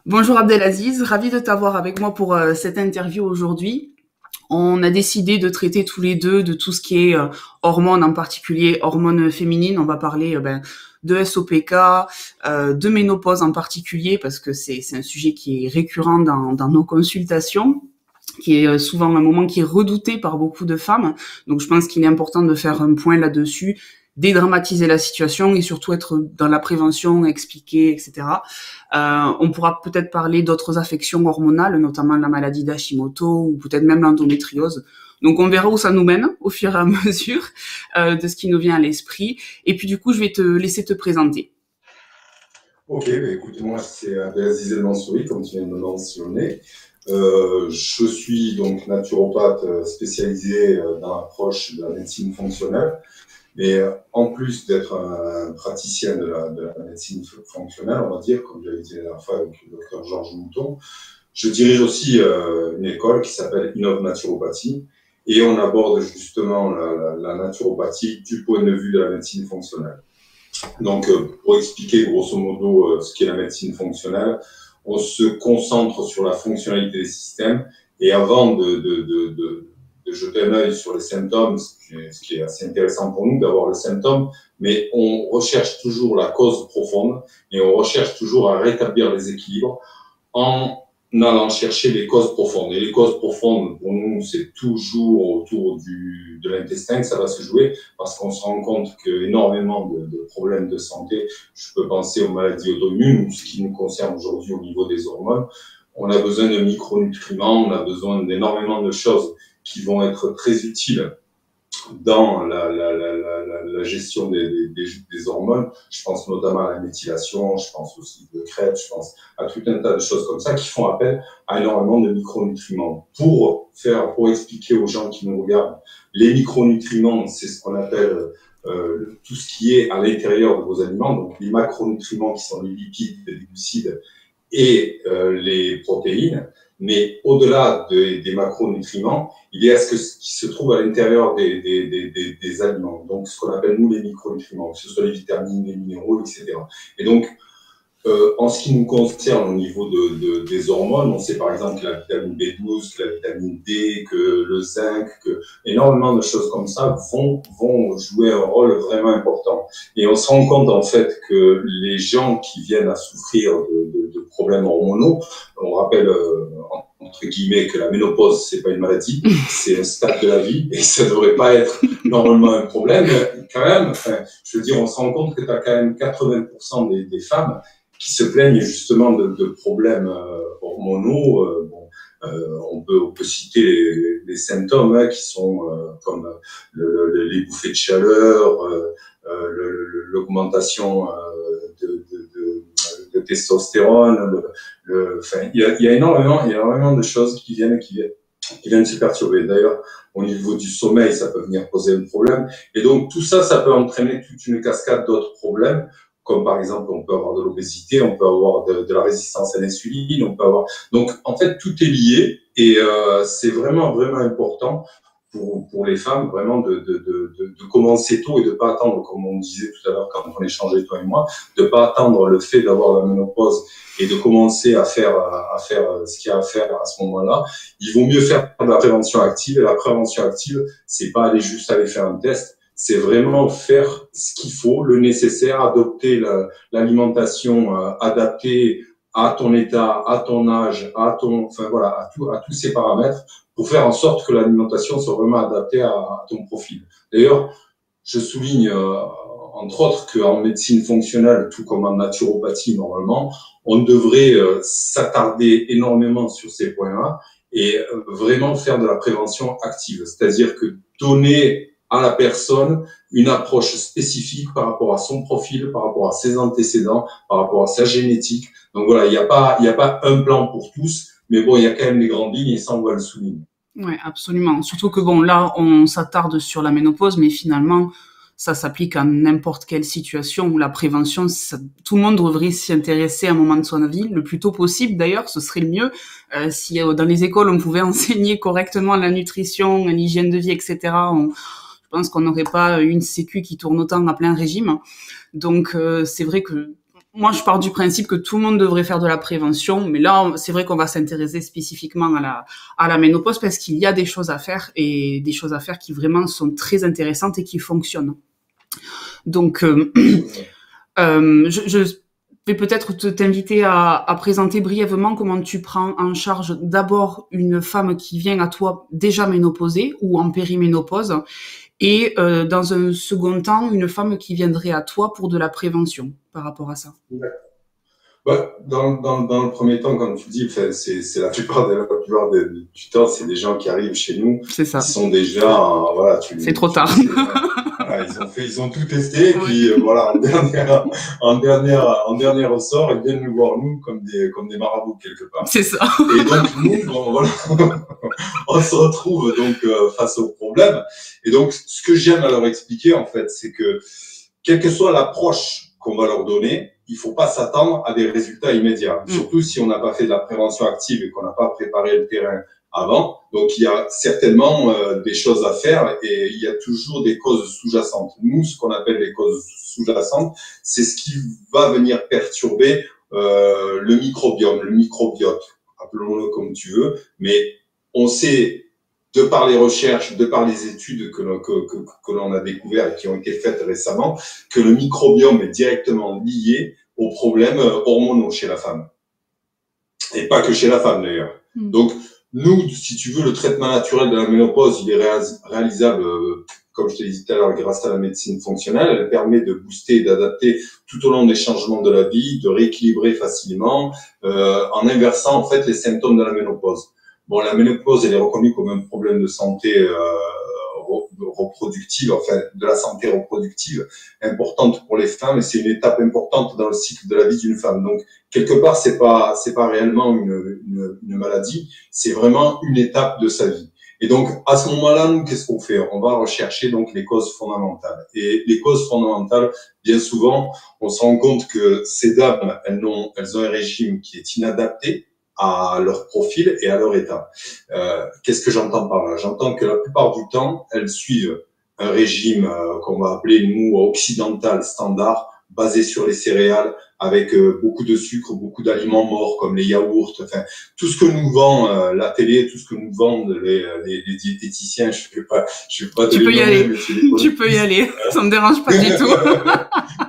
Bonjour Abdelaziz, ravi de t'avoir avec moi pour cette interview aujourd'hui. On a décidé de traiter tous les deux de tout ce qui est hormones, en particulier hormones féminines. On va parler de SOPK, de ménopause en particulier, parce que c'est un sujet qui est récurrent dans nos consultations, qui est souvent un moment qui est redouté par beaucoup de femmes. Donc je pense qu'il est important de faire un point là-dessus, dédramatiser la situation et surtout être dans la prévention, expliquer, etc. On pourra peut-être parler d'autres affections hormonales, notamment la maladie d'Hashimoto ou peut-être même l'endométriose. Donc on verra où ça nous mène au fur et à mesure de ce qui nous vient à l'esprit. Et puis du coup, je vais te laisser te présenter. Ok, bah écoute, moi c'est Abdelaziz El Mansouri, comme tu viens de me mentionner. Je suis donc naturopathe spécialisé dans l'approche de la médecine fonctionnelle. Mais en plus d'être un praticien de la médecine fonctionnelle, on va dire, comme j'avais dit la dernière fois avec le docteur Georges Mouton, je dirige aussi une école qui s'appelle Innov Naturopathie. Et on aborde justement la naturopathie du point de vue de la médecine fonctionnelle. Donc, pour expliquer grosso modo ce qu'est la médecine fonctionnelle, on se concentre sur la fonctionnalité des systèmes et avant de jeter un œil sur les symptômes, ce qui est assez intéressant pour nous d'avoir le symptôme, mais on recherche toujours la cause profonde et on recherche toujours à rétablir les équilibres en allant chercher les causes profondes. Et les causes profondes, pour nous, c'est toujours autour de l'intestin que ça va se jouer, parce qu'on se rend compte qu'énormément de problèmes de santé, je peux penser aux maladies auto-immunes, ou ce qui nous concerne aujourd'hui au niveau des hormones, on a besoin de micronutriments, on a besoin d'énormément de choses qui vont être très utiles dans la gestion des hormones. Je pense notamment à la méthylation, je pense aussi de crête, je pense à tout un tas de choses comme ça qui font appel à énormément de micronutriments. Pour expliquer aux gens qui nous regardent, les micronutriments, c'est ce qu'on appelle tout ce qui est à l'intérieur de vos aliments, donc les macronutriments qui sont les lipides, les glucides et les protéines. Mais au-delà des macronutriments, il y a ce qui se trouve à l'intérieur des aliments. Donc, ce qu'on appelle, nous, les micronutriments, que ce soit les vitamines, les minéraux, etc. Et donc, en ce qui nous concerne au niveau des hormones, on sait par exemple que la vitamine B12, que la vitamine D, que le zinc, que énormément de choses comme ça vont jouer un rôle vraiment important. Et on se rend compte en fait que les gens qui viennent à souffrir de problèmes hormonaux, on rappelle entre guillemets que la ménopause c'est pas une maladie, c'est un stade de la vie et ça devrait pas être normalement un problème. Quand même, enfin, je veux dire, on se rend compte que tu as quand même 80% des femmes qui se plaignent justement de problèmes hormonaux. On peut citer les symptômes qui sont comme les bouffées de chaleur, l'augmentation de testostérone. Enfin, il y a énormément de choses qui viennent se perturber. D'ailleurs, au niveau du sommeil, ça peut venir poser un problème. Et donc, tout ça, ça peut entraîner toute une cascade d'autres problèmes, comme par exemple, on peut avoir de l'obésité, on peut avoir de la résistance à l'insuline, on peut avoir... Donc, en fait, tout est lié et c'est vraiment important pour les femmes, vraiment de commencer tôt et de pas attendre, comme on disait tout à l'heure quand on échangeait toi et moi, de pas attendre le fait d'avoir la ménopause et de commencer à faire ce qu'il y a à faire à ce moment-là. Il vaut mieux faire de la prévention active, et la prévention active, c'est pas aller faire un test, c'est vraiment faire ce qu'il faut, le nécessaire, adopter l'alimentation adaptée à ton état, à ton âge, enfin voilà, à tous ces paramètres pour faire en sorte que l'alimentation soit vraiment adaptée à ton profil. D'ailleurs, je souligne entre autres qu'en médecine fonctionnelle, tout comme en naturopathie normalement, on devrait s'attarder énormément sur ces points-là et vraiment faire de la prévention active, c'est-à-dire que donner à la personne une approche spécifique par rapport à son profil, par rapport à ses antécédents, par rapport à sa génétique. Donc voilà, il n'y a pas un plan pour tous, mais bon, il y a quand même des grandes lignes et ça, on va le souligner. Ouais, absolument. Surtout que bon, là, on s'attarde sur la ménopause, mais finalement, ça s'applique à n'importe quelle situation où la prévention, tout le monde devrait s'y intéresser à un moment de son vie, le plus tôt possible d'ailleurs, ce serait le mieux. Si dans les écoles on pouvait enseigner correctement la nutrition, l'hygiène de vie, etc., je pense qu'on n'aurait pas une sécu qui tourne autant à plein régime. Donc c'est vrai que moi, je pars du principe que tout le monde devrait faire de la prévention, mais là, c'est vrai qu'on va s'intéresser spécifiquement à la ménopause parce qu'il y a des choses à faire et des choses à faire qui vraiment sont très intéressantes et qui fonctionnent. Donc, je vais peut-être t'inviter à présenter brièvement comment tu prends en charge d'abord une femme qui vient à toi déjà ménopausée ou en périménopause et dans un second temps, une femme qui viendrait à toi pour de la prévention par rapport à ça. Bah, dans le premier temps, comme tu dis, enfin, c'est la plupart du temps, c'est des gens qui arrivent chez nous, C'est ça. qui sont déjà, voilà, c'est trop tard. Voilà, ils ont tout testé, et puis voilà, en dernier ressort, ils viennent nous voir nous comme des marabouts quelque part. C'est ça. Et donc nous, bon, voilà, on se retrouve donc face au problème. Et donc, ce que j'aime à leur expliquer en fait, c'est que quelle que soit l'approche qu'on va leur donner, il faut pas s'attendre à des résultats immédiats. Surtout si on n'a pas fait de la prévention active et qu'on n'a pas préparé le terrain avant. Donc, il y a certainement des choses à faire et il y a toujours des causes sous-jacentes. Nous, ce qu'on appelle les causes sous-jacentes, c'est ce qui va venir perturber le microbiome, le microbiote, appelons-le comme tu veux, mais on sait, de par les recherches, de par les études que l'on a découvertes et qui ont été faites récemment, que le microbiome est directement lié aux problèmes hormonaux chez la femme. Et pas que chez la femme d'ailleurs. Donc, nous, si tu veux, le traitement naturel de la ménopause, il est réalisable, comme je te l'ai dit tout à l'heure, grâce à la médecine fonctionnelle. Elle permet de booster et d'adapter tout au long des changements de la vie, de rééquilibrer facilement, en inversant en fait les symptômes de la ménopause. Bon, la ménopause, elle est reconnue comme un problème de santé reproductive, enfin de la santé reproductive importante pour les femmes, et c'est une étape importante dans le cycle de la vie d'une femme. Donc quelque part, c'est pas réellement une maladie, c'est vraiment une étape de sa vie. Et donc à ce moment-là, nous, qu'est-ce qu'on fait? On va rechercher donc les causes fondamentales. Et les causes fondamentales, bien souvent, on se rend compte que ces dames, elles ont un régime qui est inadapté à leur profil et à leur état. Qu'est-ce que j'entends par là? J'entends que la plupart du temps, elles suivent un régime qu'on va appeler, nous, occidental standard, basé sur les céréales, avec beaucoup de sucre, beaucoup d'aliments morts comme les yaourts, enfin tout ce que nous vend la télé, tout ce que nous vendent les diététiciens. Je vais pas tu peux y aller. Tu peux y aller. Ça me dérange pas du tout.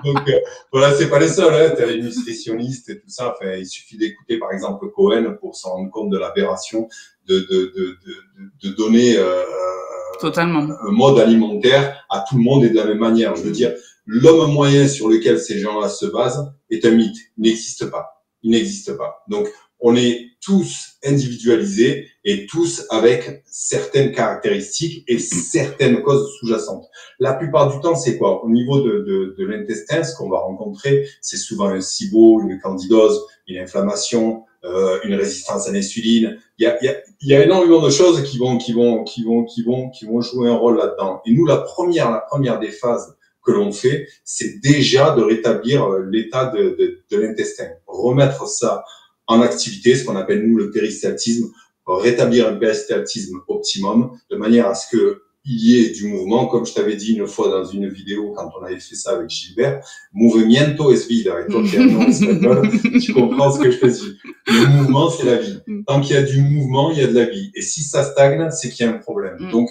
Donc voilà, c'est pas les seuls. Hein. T'as les nutritionnistes et tout ça. Enfin, il suffit d'écouter par exemple Cohen pour s'en rendre compte de l'aberration de donner totalement un mode alimentaire à tout le monde et de la même manière. Je veux dire, l'homme moyen sur lequel ces gens-là se basent est un mythe. Il n'existe pas. Il n'existe pas. Donc, on est tous individualisés et tous avec certaines caractéristiques et certaines causes sous-jacentes. La plupart du temps, c'est quoi? Au niveau de l'intestin, ce qu'on va rencontrer, c'est souvent un SIBO, une candidose, une inflammation, une résistance à l'insuline. Il y a énormément de choses qui vont jouer un rôle là-dedans. Et nous, la première des phases que l'on fait, c'est déjà de rétablir l'état de l'intestin, remettre ça en activité, ce qu'on appelle nous le péristaltisme, rétablir un péristaltisme optimum, de manière à ce que il y ait du mouvement, comme je t'avais dit une fois dans une vidéo quand on avait fait ça avec Gilbert, movimiento es vida. Et toi qui es un nom espagnol, tu comprends ce que je te dis. Le mouvement, c'est la vie. Tant qu'il y a du mouvement, il y a de la vie. Et si ça stagne, c'est qu'il y a un problème. Donc,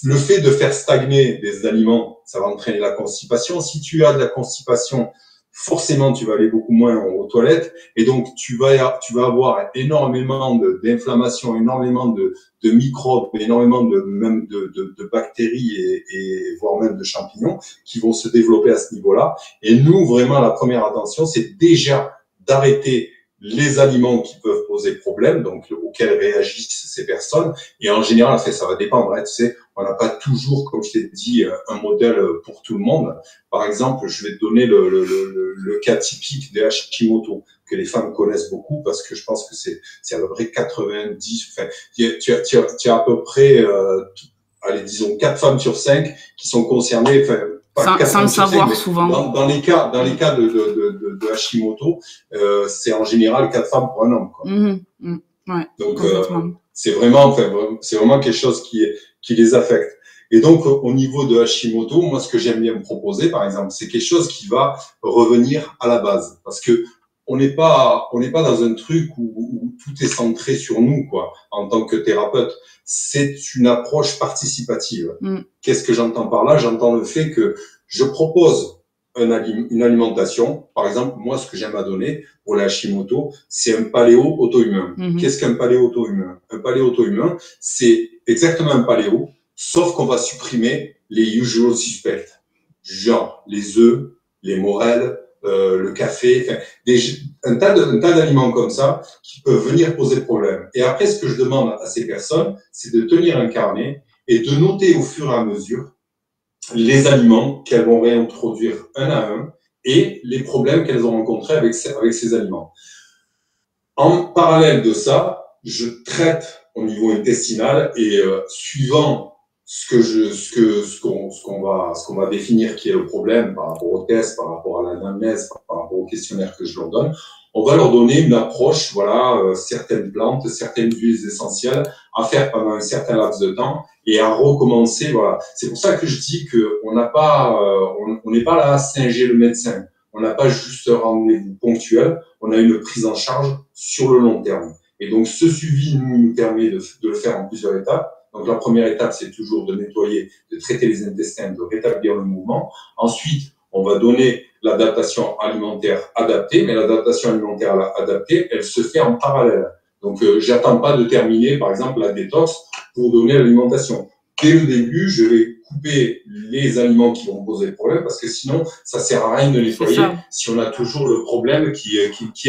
le fait de faire stagner des aliments, ça va entraîner la constipation. Si tu as de la constipation, forcément, tu vas aller beaucoup moins aux toilettes. Et donc, tu vas avoir énormément d'inflammation, énormément de microbes, énormément de bactéries et voire même de champignons qui vont se développer à ce niveau-là. Et nous, vraiment, la première attention, c'est déjà d'arrêter les aliments qui peuvent poser problème, donc auxquels réagissent ces personnes. Et en général, ça va dépendre. Hein, tu sais, on n'a pas toujours, comme je t'ai dit, un modèle pour tout le monde. Par exemple, je vais te donner le cas typique des Hashimoto que les femmes connaissent beaucoup parce que je pense que c'est à peu près 90. Enfin, tu as à peu près, allez, disons 4 femmes sur 5 qui sont concernées. Enfin, sans le savoir souvent. Dans les cas de Hashimoto, c'est en général 4 femmes pour un homme. Quoi. Ouais, donc c'est vraiment quelque chose qui les affecte. Et donc, au niveau de Hashimoto, moi, ce que j'aime bien me proposer, par exemple, c'est quelque chose qui va revenir à la base. Parce que on n'est pas dans un truc où tout est centré sur nous, quoi, en tant que thérapeute. C'est une approche participative. Qu'est-ce que j'entends par là? J'entends le fait que je propose une alimentation. Par exemple, moi, ce que j'aime à donner pour la Hashimoto, c'est un paléo auto-humain. Qu'est-ce qu'un paléo auto-humain? Un paléo auto-humain, c'est exactement un paléo, sauf qu'on va supprimer les usual suspects, genre les œufs, les morels, le café, enfin, un tas d'aliments comme ça qui peuvent venir poser problème. Et après, ce que je demande à ces personnes, c'est de tenir un carnet et de noter au fur et à mesure les aliments qu'elles vont réintroduire un à un et les problèmes qu'elles ont rencontrés avec ces aliments. En parallèle de ça, je traite au niveau intestinal et suivant ce qu'on va définir qui est le problème par rapport au test, par rapport à l'anamnèse, par rapport au questionnaire que je leur donne, on va leur donner une approche, voilà, certaines plantes, certaines huiles essentielles à faire pendant un certain laps de temps et à recommencer, voilà. C'est pour ça que je dis que on n'a pas, on n'est pas là à singer le médecin. On n'a pas juste un rendez-vous ponctuel, on a une prise en charge sur le long terme. Et donc, ce suivi nous permet de le faire en plusieurs étapes. Donc, la première étape, c'est toujours de nettoyer, de traiter les intestins, de rétablir le mouvement. Ensuite, on va donner l'adaptation alimentaire adaptée, mais l'adaptation alimentaire adaptée, elle se fait en parallèle. Donc, j'attends pas de terminer, par exemple, la détox pour donner l'alimentation. Dès le début, je vais couper les aliments qui vont poser problème parce que sinon, ça sert à rien de nettoyer si on a toujours le problème qui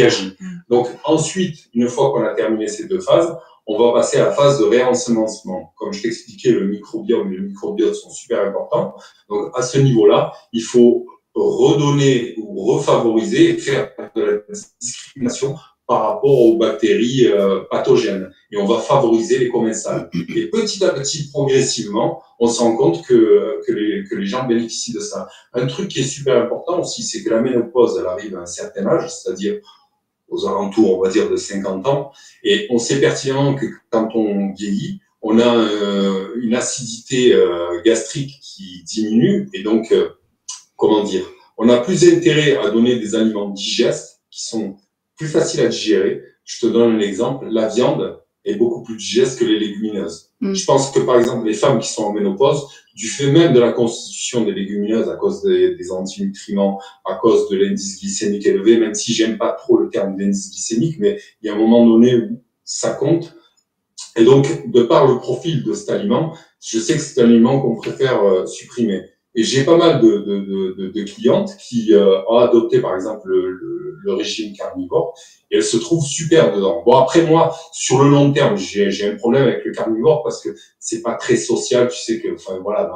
agit. Donc, ensuite, une fois qu'on a terminé ces deux phases, on va passer à la phase de réensemencement. Comme je t'expliquais, le microbiome et le microbiote sont super importants. Donc, à ce niveau-là, il faut redonner ou refavoriser, faire de la discrimination par rapport aux bactéries pathogènes. Et on va favoriser les commensales. Et petit à petit, progressivement, on se rend compte que les gens bénéficient de ça. Un truc qui est super important aussi, c'est que la ménopause, elle arrive à un certain âge, c'est-à-dire aux alentours, on va dire, de 50 ans. Et on sait pertinemment que quand on vieillit, on a une acidité gastrique qui diminue. Et donc, comment dire, on a plus intérêt à donner des aliments digestes qui sont plus faciles à digérer. Je te donne un exemple. La viande est beaucoup plus digeste que les légumineuses. Je pense que, par exemple, les femmes qui sont en ménopause, du fait même de la constitution des légumineuses à cause des antinutriments, à cause de l'indice glycémique élevé, même si j'aime pas trop le terme d'indice glycémique, mais il y a un moment donné où ça compte. Et donc, de par le profil de cet aliment, je sais que c'est un aliment qu'on préfère supprimer. Et j'ai pas mal de clientes qui ont adopté, par exemple, le régime carnivore et elles se trouvent super dedans. Bon, après, moi, sur le long terme, j'ai un problème avec le carnivore parce que c'est pas très social. Tu sais que, enfin, voilà,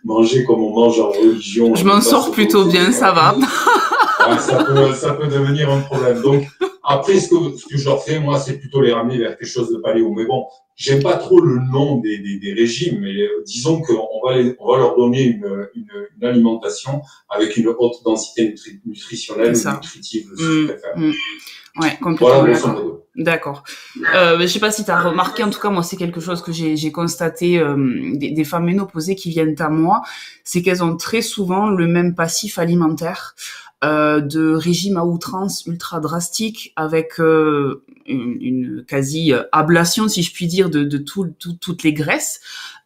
manger comme on mange en religion. Je m'en sors plutôt bien, ça va. Ouais, ça peut devenir un problème. Donc, après, ce que je leur fais, moi, c'est plutôt les ramener vers quelque chose de paléo. Mais bon, j'aime pas trop le nom des régimes, mais disons qu'on va leur donner une alimentation avec une haute densité nutritionnelle ou nutritive, si tu préfères. Ouais, complètement. Voilà, d'accord. Je sais pas si tu as remarqué, en tout cas, moi, c'est quelque chose que j'ai constaté des femmes ménopausées qui viennent à moi, c'est qu'elles ont très souvent le même passif alimentaire. De régime à outrance ultra drastique avec une quasi ablation, si je puis dire, de toutes les graisses,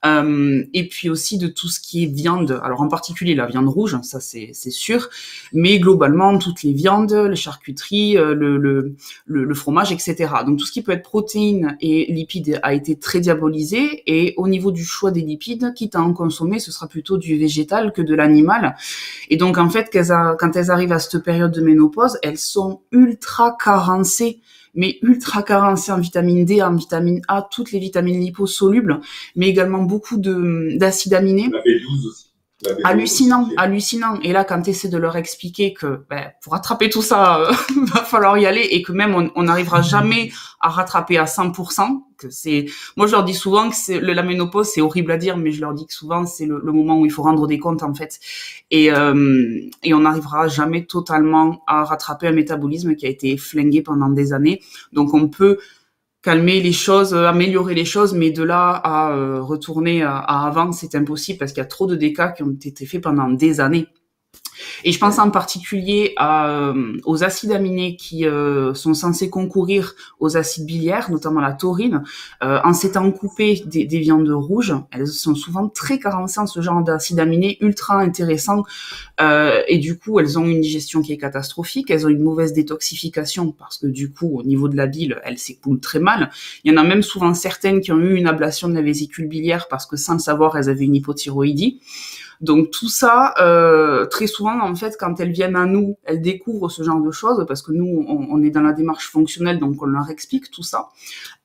et puis aussi de tout ce qui est viande. Alors en particulier la viande rouge, ça c'est sûr, mais globalement toutes les viandes, les charcuteries, le fromage, etc. Donc tout ce qui peut être protéines et lipides a été très diabolisé. Et au niveau du choix des lipides, quitte à en consommer, ce sera plutôt du végétal que de l'animal. Et donc en fait, quand elles arrivent à cette période de ménopause, elles sont ultra carencées, mais ultra carencées en vitamine D, en vitamine A, toutes les vitamines liposolubles, mais également beaucoup d'acides aminés. La B12 aussi. Hallucinant. Et là, quand tu essaies de leur expliquer que pour rattraper tout ça, va falloir y aller, et que même on n'arrivera jamais à rattraper à 100%, que moi je leur dis souvent que la ménopause, c'est horrible à dire, mais je leur dis que souvent c'est le moment où il faut rendre des comptes en fait, et on n'arrivera jamais totalement à rattraper un métabolisme qui a été flingué pendant des années. Donc on peut calmer les choses, améliorer les choses, mais de là à retourner à avant, c'est impossible parce qu'il y a trop de dégâts qui ont été faits pendant des années. Et je pense en particulier aux acides aminés qui sont censés concourir aux acides biliaires, notamment la taurine. En s'étant coupées des viandes rouges, elles sont souvent très carencées en ce genre d'acides aminés ultra intéressants. Et du coup, elles ont une digestion qui est catastrophique. Elles ont une mauvaise détoxification parce que du coup, au niveau de la bile, elles s'écoulent très mal. Il y en a même souvent certaines qui ont eu une ablation de la vésicule biliaire parce que sans le savoir, elles avaient une hypothyroïdie. Donc tout ça, très souvent, en fait, quand elles viennent à nous, elles découvrent ce genre de choses parce que nous, on est dans la démarche fonctionnelle, donc on leur explique tout ça.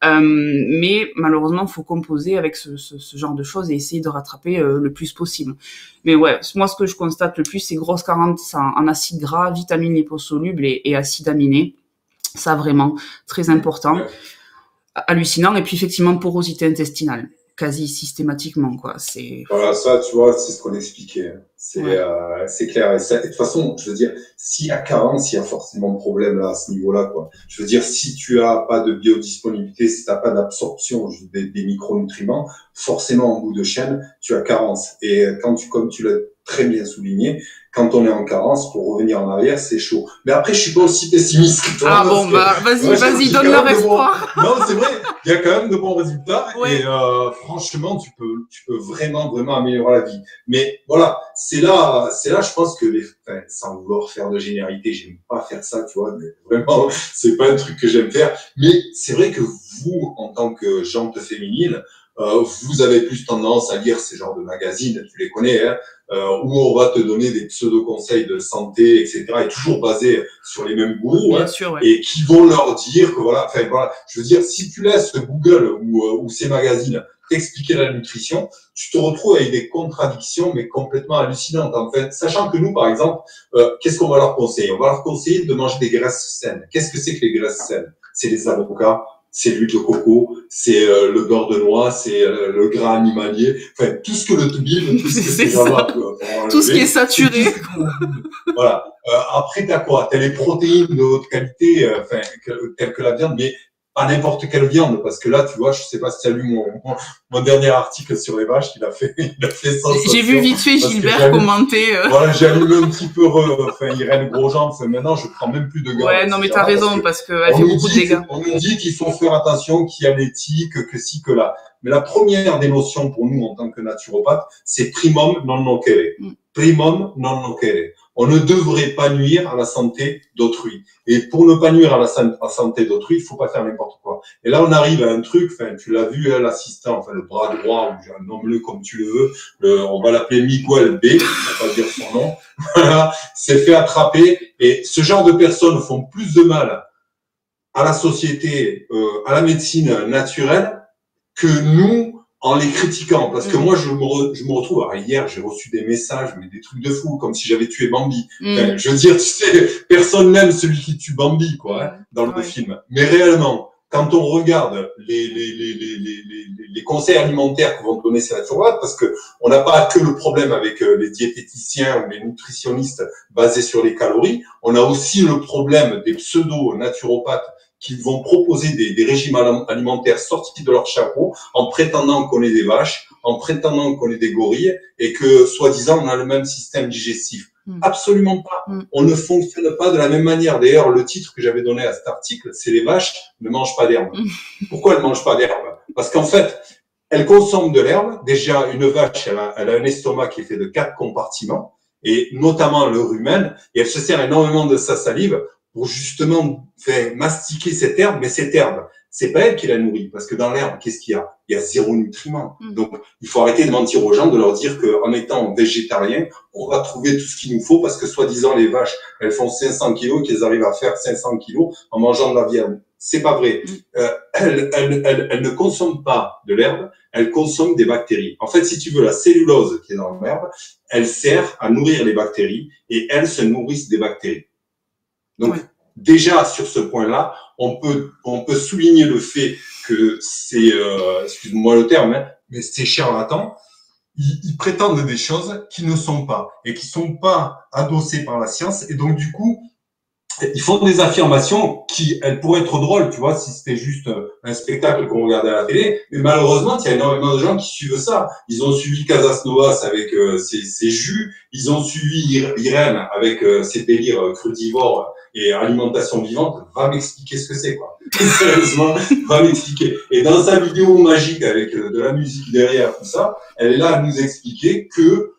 Mais malheureusement, il faut composer avec ce genre de choses et essayer de rattraper le plus possible. Mais ouais, moi, ce que je constate le plus, c'est grosse carence en acides gras, vitamines liposolubles et acides aminés. Ça, vraiment, très important. Hallucinant. Et puis, effectivement, porosité intestinale. Quasi systématiquement, quoi. Voilà, ça, tu vois, c'est ce qu'on expliquait. C'est clair. Et de toute façon, je veux dire, s'il y a carence, il y a forcément problème là, à ce niveau-là, quoi. Je veux dire, si tu as pas de biodisponibilité, si tu n'as pas d'absorption des micronutriments, forcément, en bout de chaîne, tu as carence. Et comme tu l'as très bien souligné, quand on est en carence, pour revenir en arrière, c'est chaud. Mais après, je suis pas aussi pessimiste que toi. Ah bon, vas-y, donne leur espoir. Non, c'est vrai, il y a quand même de bons résultats. Ouais. Et franchement, tu peux vraiment améliorer la vie. Mais voilà, c'est là, je pense que sans vouloir faire de généralité, j'aime pas faire ça, tu vois. Mais vraiment, c'est pas un truc que j'aime faire. Mais c'est vrai que vous, en tant que jante féminine, vous avez plus tendance à lire ces genres de magazines, tu les connais, hein, où on va te donner des pseudo-conseils de santé, etc., et toujours basés sur les mêmes gourous, hein, sûr, ouais. Et qui vont leur dire que voilà, je veux dire, si tu laisses Google ou ces magazines t'expliquer la nutrition, tu te retrouves avec des contradictions, mais complètement hallucinantes, en fait. Sachant que nous, par exemple, qu'est-ce qu'on va leur conseiller? On va leur conseiller de manger des graisses saines. Qu'est-ce que c'est que les graisses saines? C'est les avocats, c'est l'huile de coco, c'est le beurre de noix, c'est le gras animalier, enfin tout ce que le tout ce que c'est gens-là tout ce qui est saturé. Voilà. Après t'as quoi? T'as les protéines de haute qualité, telles que la viande, mais pas n'importe quelle viande, parce que là, tu vois, je sais pas si tu as lu mon dernier article sur les vaches, il a fait sensation. J'ai vu vite fait Gilbert commenter. Voilà, j'ai allumé un petit peu, Irène Grosjean, maintenant, je prends même plus de gants. Ouais, non, mais t'as raison, parce qu'elle fait beaucoup de dégâts. On nous dit qu'il faut faire attention, qu'il y a l'éthique, que ci, que là. Mais la première des notions pour nous, en tant que naturopathe, c'est primum non nocere. Primum non nocere. On ne devrait pas nuire à la santé d'autrui. Et pour ne pas nuire à la santé d'autrui, il faut pas faire n'importe quoi. Et là, on arrive à un truc, tu l'as vu, hein, l'assistant, le bras droit, ou nomme-le comme tu le veux, on va l'appeler Miguel B, on va pas dire son nom, voilà, s'est fait attraper. Et ce genre de personnes font plus de mal à la société, à la médecine naturelle, que nous, en les critiquant, parce que moi je me retrouve. Alors hier j'ai reçu des messages, mais des trucs de fou, comme si j'avais tué Bambi. Enfin, je veux dire, tu sais, personne n'aime celui qui tue Bambi, quoi, hein, dans le film. Mais réellement, quand on regarde les conseils alimentaires que vont donner ces naturopathes, parce que on n'a pas que le problème avec les diététiciens ou les nutritionnistes basés sur les calories, on a aussi le problème des pseudo-naturopathes qui vont proposer des régimes alimentaires sortis de leur chapeau en prétendant qu'on est des vaches, en prétendant qu'on est des gorilles et que, soi-disant, on a le même système digestif. Absolument pas. On ne fonctionne pas de la même manière. D'ailleurs, le titre que j'avais donné à cet article, c'est « Les vaches ne mangent pas d'herbe ». Pourquoi elles ne mangent pas d'herbe? Parce qu'en fait, elles consomment de l'herbe. Déjà, une vache, elle a un estomac qui est fait de 4 compartiments, et notamment le rumen, et elle se sert énormément de sa salive pour justement faire mastiquer cette herbe, mais cette herbe, c'est pas elle qui la nourrit, parce que dans l'herbe, qu'est-ce qu'il y a? Il y a 0 nutriment. Donc, il faut arrêter de mentir aux gens, de leur dire qu'en étant végétarien, on va trouver tout ce qu'il nous faut, parce que soi-disant, les vaches, elles font 500 kilos, qu'elles arrivent à faire 500 kilos en mangeant de la viande. C'est pas vrai. Elles ne consomment pas de l'herbe, elles consomment des bactéries. En fait, si tu veux, la cellulose qui est dans l'herbe, elle sert à nourrir les bactéries, et elles se nourrissent des bactéries. Donc, déjà, sur ce point-là, on peut souligner le fait que c'est, excuse-moi le terme, hein, mais ces charlatans, ils prétendent des choses qui ne sont pas, et qui sont pas adossées par la science, et donc, du coup, ils font des affirmations qui, elles pourraient être drôles, tu vois, si c'était juste un spectacle qu'on regardait à la télé. Mais malheureusement, il y a énormément de gens qui suivent ça. Ils ont suivi Casas Novas avec ses jus. Ils ont suivi Irène avec ses délires crudivores et alimentation vivante. Va m'expliquer ce que c'est, quoi. Sérieusement, va m'expliquer. Et dans sa vidéo magique avec de la musique derrière, tout ça, elle est là à nous expliquer que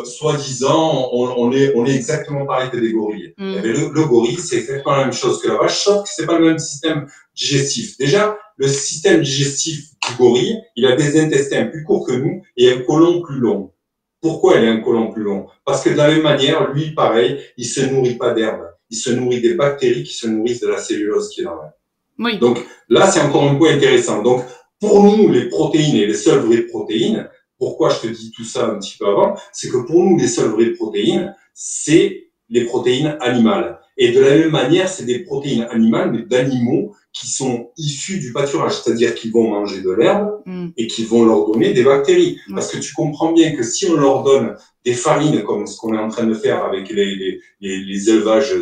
soi-disant, on est exactement pareil que des gorilles. Mm. Mais le gorille, c'est exactement la même chose que la vache, sauf que c'est pas le même système digestif. Déjà, le système digestif du gorille, il a des intestins plus courts que nous et un côlon plus long. Pourquoi il a un côlon plus long? Parce que de la même manière, lui, pareil, il se nourrit pas d'herbes. Il se nourrit des bactéries qui se nourrissent de la cellulose qui est dans l'air. Oui. Donc là, c'est encore un point intéressant. Donc, pour nous, les protéines et les seules vraies protéines, pourquoi je te dis tout ça un petit peu avant, c'est que pour nous, les seules vraies protéines, c'est les protéines animales. Et de la même manière, c'est des protéines animales, mais d'animaux qui sont issus du pâturage, c'est-à-dire qu'ils vont manger de l'herbe et qu'ils vont leur donner des bactéries. Parce que tu comprends bien que si on leur donne des farines, comme ce qu'on est en train de faire avec les élevages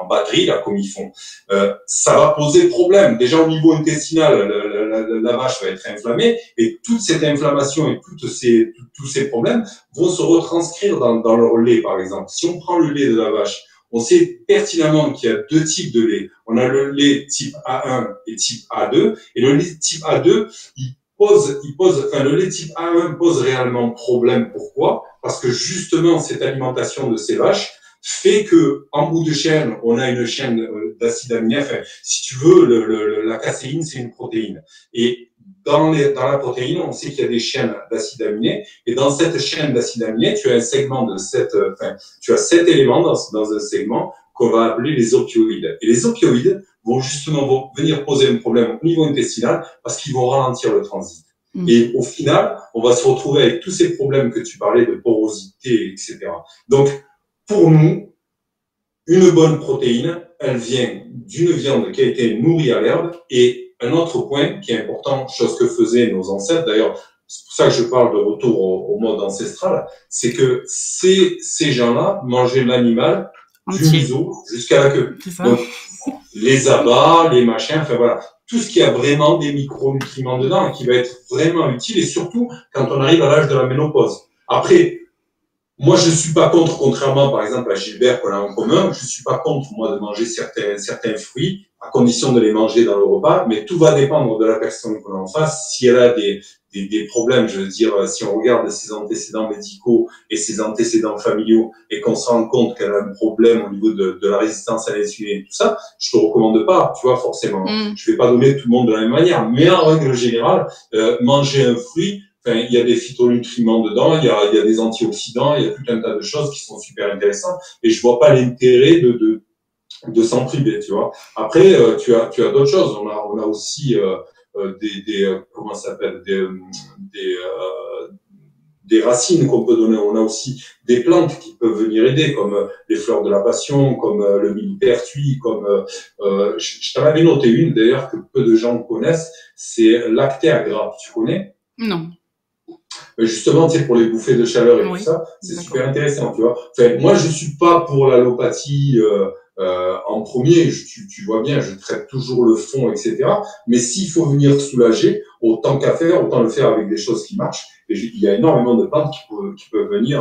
en batterie, là, comme ils font, ça va poser problème. Déjà, au niveau intestinal, la vache va être inflammée et toute cette inflammation et tous ces problèmes vont se retranscrire dans leur lait, par exemple. Si on prend le lait de la vache, on sait pertinemment qu'il y a deux types de lait. On a le lait type A1 et type A2. Et le lait type A2, le lait type A1 pose réellement problème. Pourquoi? Parce que justement, cette alimentation de ces vaches fait que, en bout de chaîne, on a une chaîne d'acide aminé. Enfin, si tu veux, la caséine, c'est une protéine. Et dans la protéine, on sait qu'il y a des chaînes d'acide aminé. Et dans cette chaîne d'acide aminé, tu as un segment de tu as 7 éléments dans un segment qu'on va appeler les opioïdes. Et les opioïdes vont justement venir poser un problème au niveau intestinal parce qu'ils vont ralentir le transit. Et au final, on va se retrouver avec tous ces problèmes que tu parlais de porosité, etc. Donc, pour nous, une bonne protéine, elle vient d'une viande qui a été nourrie à l'herbe. Et un autre point qui est important, chose que faisaient nos ancêtres, d'ailleurs, c'est pour ça que je parle de retour au mode ancestral, c'est que ces gens-là mangeaient l'animal du museau jusqu'à la queue. Donc, les abats, les machins, enfin voilà, tout ce qui a vraiment des micronutriments dedans et qui va être vraiment utile, et surtout quand on arrive à l'âge de la ménopause. Après, moi, je suis pas contre, contrairement par exemple à Gilbert qu'on a en commun, je suis pas contre moi de manger certains fruits à condition de les manger dans le repas, mais tout va dépendre de la personne qu'on a en face. Si elle a des problèmes, je veux dire, si on regarde ses antécédents médicaux et ses antécédents familiaux et qu'on se rend compte qu'elle a un problème au niveau de la résistance à l'insuline et tout ça, je te recommande pas, tu vois, forcément. Je vais pas donner tout le monde de la même manière, mais en règle générale, manger un fruit, enfin, il y a des phytonutriments dedans, il y a des antioxydants, il y a tout un tas de choses qui sont super intéressantes, et je vois pas l'intérêt de s'en priver, tu vois. Après, tu as d'autres choses. On a aussi comment ça s'appelle, des racines qu'on peut donner. On a aussi des plantes qui peuvent venir aider, comme les fleurs de la passion, comme le millepertuis, comme je t'en avais noté une d'ailleurs que peu de gens connaissent, c'est l'actea grappe. Tu connais? Non. Mais justement, tu sais, pour les bouffées de chaleur et tout ça, c'est super intéressant, tu vois. Enfin, moi, je suis pas pour l'allopathie en premier. Tu vois bien, je traite toujours le fond, etc. Mais s'il faut venir soulager, autant qu'à faire, autant le faire avec des choses qui marchent. Et il y a énormément de plantes qui peuvent venir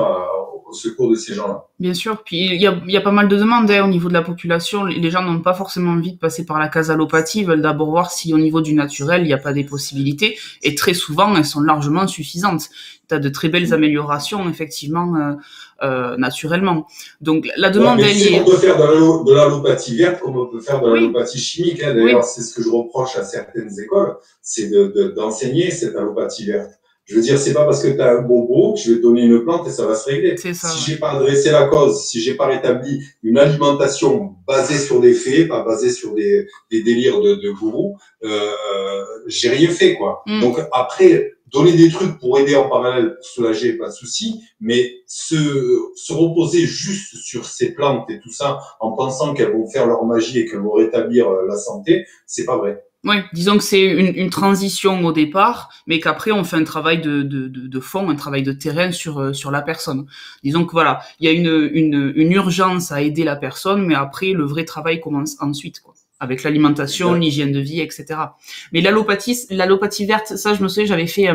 au secours de ces gens-là. Bien sûr, puis il y a pas mal de demandes au niveau de la population. Les gens n'ont pas forcément envie de passer par la case allopathie, ils veulent d'abord voir si au niveau du naturel, il n'y a pas des possibilités. Et très souvent, elles sont largement suffisantes. Tu as de très belles améliorations, effectivement, naturellement. Donc la demande est liée. On peut faire de l'allopathie verte comme on peut faire de l'allopathie chimique. Hein. D'ailleurs, c'est ce que je reproche à certaines écoles, c'est d'enseigner cette allopathie verte. Je veux dire, c'est pas parce que tu as un bobo que je vais te donner une plante et ça va se régler. Si j'ai pas adressé la cause, si j'ai pas rétabli une alimentation basée sur des faits, pas basée sur des délires de gourou, j'ai rien fait, quoi. Donc après, donner des trucs pour aider en parallèle, pour soulager, pas de souci, mais se reposer juste sur ces plantes et tout ça en pensant qu'elles vont faire leur magie et qu'elles vont rétablir la santé, c'est pas vrai. Ouais, disons que c'est une transition au départ, mais qu'après on fait un travail de fond, un travail de terrain sur la personne. Disons que voilà, il y a une urgence à aider la personne, mais après le vrai travail commence ensuite, quoi, avec l'alimentation, Exact. l'hygiène de vie, etc. Mais l'allopathie verte, ça je me souviens, j'avais fait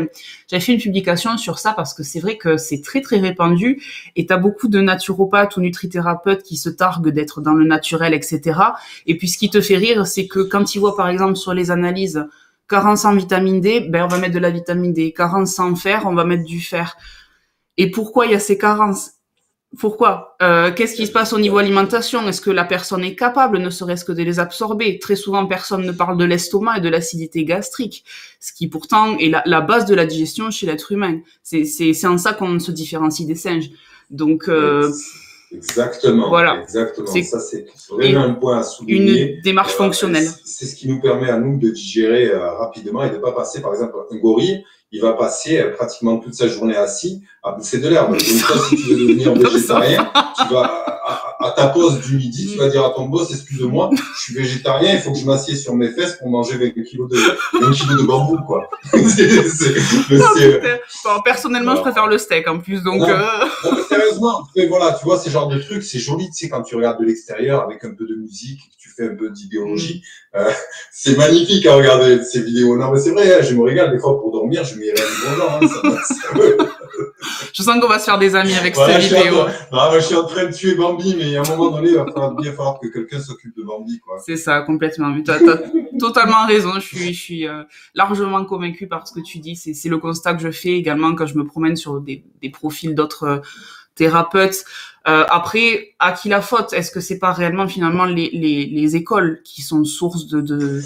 une publication sur ça parce que c'est vrai que c'est très très répandu et t'as beaucoup de naturopathes ou nutrithérapeutes qui se targuent d'être dans le naturel, etc. Et puis, ce qui te fait rire, c'est que quand ils voient, par exemple, sur les analyses, carence en vitamine D, ben, on va mettre de la vitamine D. Carence en fer, on va mettre du fer. Et pourquoi il y a ces carences? Pourquoi? Qu'est-ce qui se passe au niveau alimentation? Est-ce que la personne est capable, ne serait-ce que de les absorber? Très souvent, personne ne parle de l'estomac et de l'acidité gastrique, ce qui pourtant est la base de la digestion chez l'être humain. C'est en ça qu'on se différencie des singes. Donc, Exactement, voilà. exactement. C'est Ça, c'est vraiment un point à souligner. une démarche fonctionnelle. C'est ce qui nous permet à nous de digérer rapidement et de pas passer, par exemple, un gorille, il va passer pratiquement toute sa journée assis à bouffer de l'herbe. Donc, toi, si tu veux devenir végétarien, tu vas à ta pause du midi, tu vas dire à ton boss, excuse-moi, je suis végétarien, il faut que je m'assieds sur mes fesses pour manger 20 kilos de bambou, quoi. Bon, personnellement, je préfère le steak en plus, donc. Non, non, mais sérieusement, mais voilà, tu vois, ces genres de trucs, c'est joli, tu sais, quand tu regardes de l'extérieur avec un peu de musique, que tu fais un peu d'idéologie, c'est magnifique à regarder ces vidéos. Non, mais c'est vrai, hein, je me régale des fois pour dormir, je m'irai du bon genre. Hein, je sens qu'on va se faire des amis avec voilà, ces vidéos. Je suis en train de tuer Bambi, mais à un moment donné, il va bien falloir que quelqu'un s'occupe de Bambi, quoi. C'est ça, complètement. Mais t'as totalement raison. Je suis largement convaincue par ce que tu dis. C'est le constat que je fais également quand je me promène sur des profils d'autres thérapeutes. Après, à qui la faute? Est-ce que c'est pas réellement finalement les écoles qui sont source de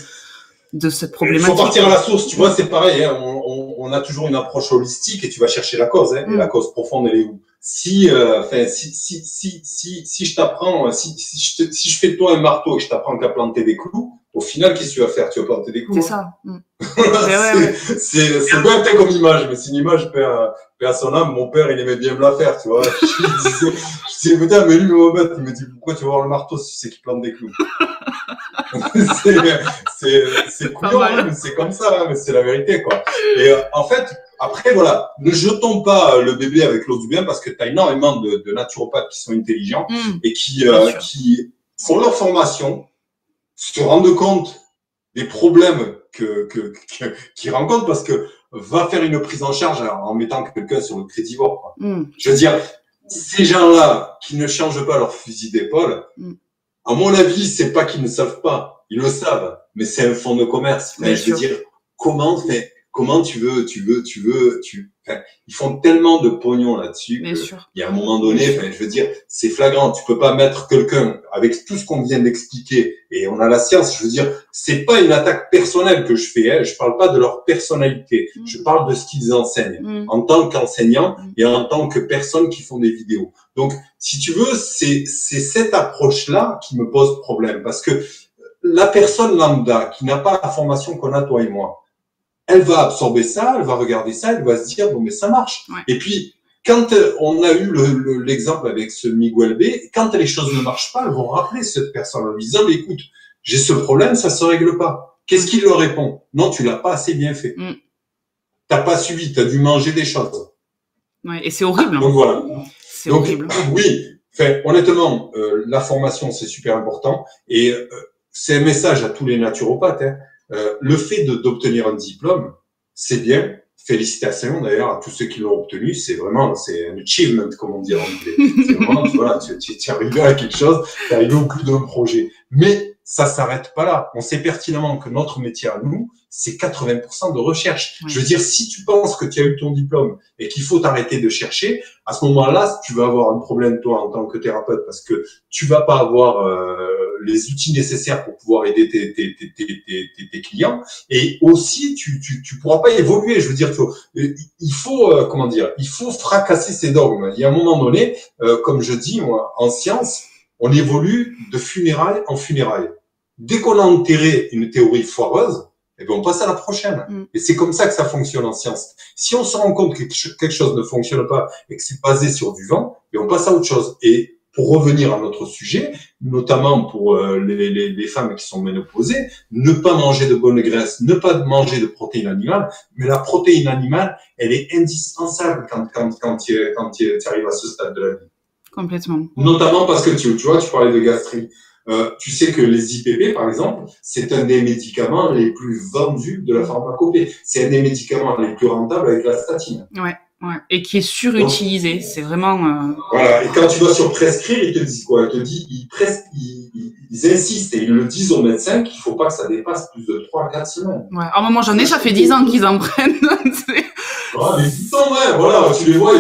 cette problématique? Il faut partir à la source, tu vois, c'est pareil. Hein, on a toujours une approche holistique et tu vas chercher la cause. Hein, et la cause profonde, elle est où? Si je t'apprends, si je fais de toi un marteau et que je t'apprends qu'à planter des clous, au final, qu'est-ce que tu vas faire? Tu vas planter des clous. C'est ça. C'est bête comme image, mais c'est une image, père à son âme. Mon père, il aimait bien me la faire, tu vois. Je disais, putain, mais lui, il me dit, pourquoi tu vas voir le marteau si c'est qu'il plante des clous? c'est couillon, hein, c'est comme ça, hein, mais c'est la vérité, quoi. Et en fait, après, voilà, ne jetons pas le bébé avec l'eau du bain parce que tu as énormément de naturopathes qui sont intelligents et qui font leur formation, se rendent compte des problèmes qu'ils rencontrent parce que va faire une prise en charge en mettant quelqu'un sur le crédivore. Je veux dire, ces gens-là qui ne changent pas leur fusil d'épaule, à mon avis, c'est pas qu'ils ne savent pas, ils le savent, mais c'est un fonds de commerce. Enfin, je veux dire, comment tu veux, enfin, ils font tellement de pognon là-dessus qu'il y a un moment donné, enfin, je veux dire, c'est flagrant. Tu peux pas mettre quelqu'un avec tout ce qu'on vient d'expliquer et on a la science. Je veux dire, c'est pas une attaque personnelle que je fais. Hein, je parle pas de leur personnalité. Je parle de ce qu'ils enseignent en tant qu'enseignants et en tant que personnes qui font des vidéos. Donc, si tu veux, c'est cette approche-là qui me pose problème parce que la personne lambda qui n'a pas la formation qu'on a toi et moi, elle va absorber ça, elle va regarder ça, elle va se dire bon mais ça marche. Et puis quand on a eu l'exemple avec ce Miguel B, quand les choses ne marchent pas, elles vont rappeler cette personne en lui disant mais écoute, j'ai ce problème, ça se règle pas. Qu'est-ce qu'il leur répond? Non, tu l'as pas assez bien fait. T'as pas suivi, t'as dû manger des choses. Ouais, et c'est horrible. Donc voilà. C'est horrible. Oui, enfin, honnêtement, la formation c'est super important et c'est un message à tous les naturopathes. Hein. Le fait d'obtenir un diplôme, c'est bien. Félicitations d'ailleurs à tous ceux qui l'ont obtenu. C'est un achievement, comme on dit en anglais. C'est vraiment, tu es arrivé à quelque chose, tu es arrivé au bout d'un projet. Mais ça s'arrête pas là. On sait pertinemment que notre métier à nous, c'est 80% de recherche. Je veux dire, si tu penses que tu as eu ton diplôme et qu'il faut t'arrêter de chercher, à ce moment-là, tu vas avoir un problème toi en tant que thérapeute parce que tu vas pas avoir les outils nécessaires pour pouvoir aider tes clients et aussi tu pourras pas évoluer. Je veux dire, il faut fracasser ces dogmes. Il y a un moment donné, comme je dis moi, en science, on évolue de funérailles en funérailles. Dès qu'on a enterré une théorie foireuse, eh bien, on passe à la prochaine. Et c'est comme ça que ça fonctionne en science. Si on se rend compte que quelque chose ne fonctionne pas et que c'est basé sur du vent, et on passe à autre chose. Et pour revenir à notre sujet, notamment pour les femmes qui sont ménopausées, ne pas manger de bonnes graisses, ne pas manger de protéines animales, mais la protéine animale, elle est indispensable quand tu arrives à ce stade de la vie. Complètement. Notamment parce que tu vois, tu parlais de gastrie. Tu sais que les IPP, par exemple, c'est un des médicaments les plus vendus de la pharmacopée. C'est un des médicaments les plus rentables avec la statine. Ouais. Ouais. Et qui est surutilisé, c'est vraiment... Voilà, et quand tu vas sur prescrire, ils te disent quoi? Ils te disent, ils insistent et ils le disent aux médecins qu'il faut pas que ça dépasse plus de 3 à 4 semaines. Ouais, à un moment j'en ai, ça fait 10 ans qu'ils en prennent. Ah, mais 10 ans, ouais, voilà, tu les vois,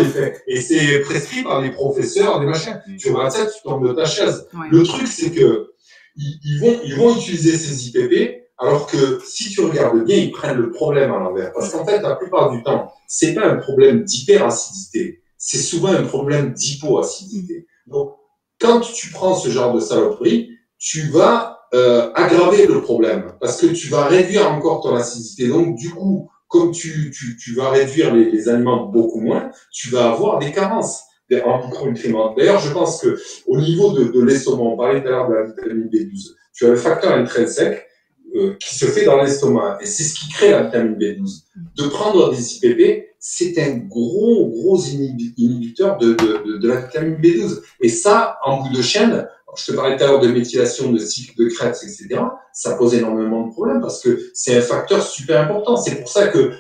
et c'est prescrit par les professeurs, des machins. Tu regardes ça, tu tombes de ta chaise. Ouais. Le truc, c'est que ils vont utiliser ces IPP, alors que si tu regardes bien, ils prennent le problème à l'envers. Parce qu'en fait, la plupart du temps, c'est pas un problème d'hyperacidité, c'est souvent un problème d'hypoacidité. Donc, quand tu prends ce genre de saloperie, tu vas aggraver le problème, parce que tu vas réduire encore ton acidité. Donc, du coup, comme tu vas réduire les aliments beaucoup moins, tu vas avoir des carences en micronutriments. D'ailleurs, je pense que au niveau de l'estomac, on parlait tout à l'heure de la vitamine B12, tu as le facteur intrinsèque qui se fait dans l'estomac, et c'est ce qui crée la vitamine B12. De prendre des IPP, c'est un gros inhibiteur de la vitamine B12. Et ça, en bout de chaîne, je te parlais tout à l'heure de méthylation, de cycle de Krebs, etc. Ça pose énormément de problèmes parce que c'est un facteur super important. C'est pour ça que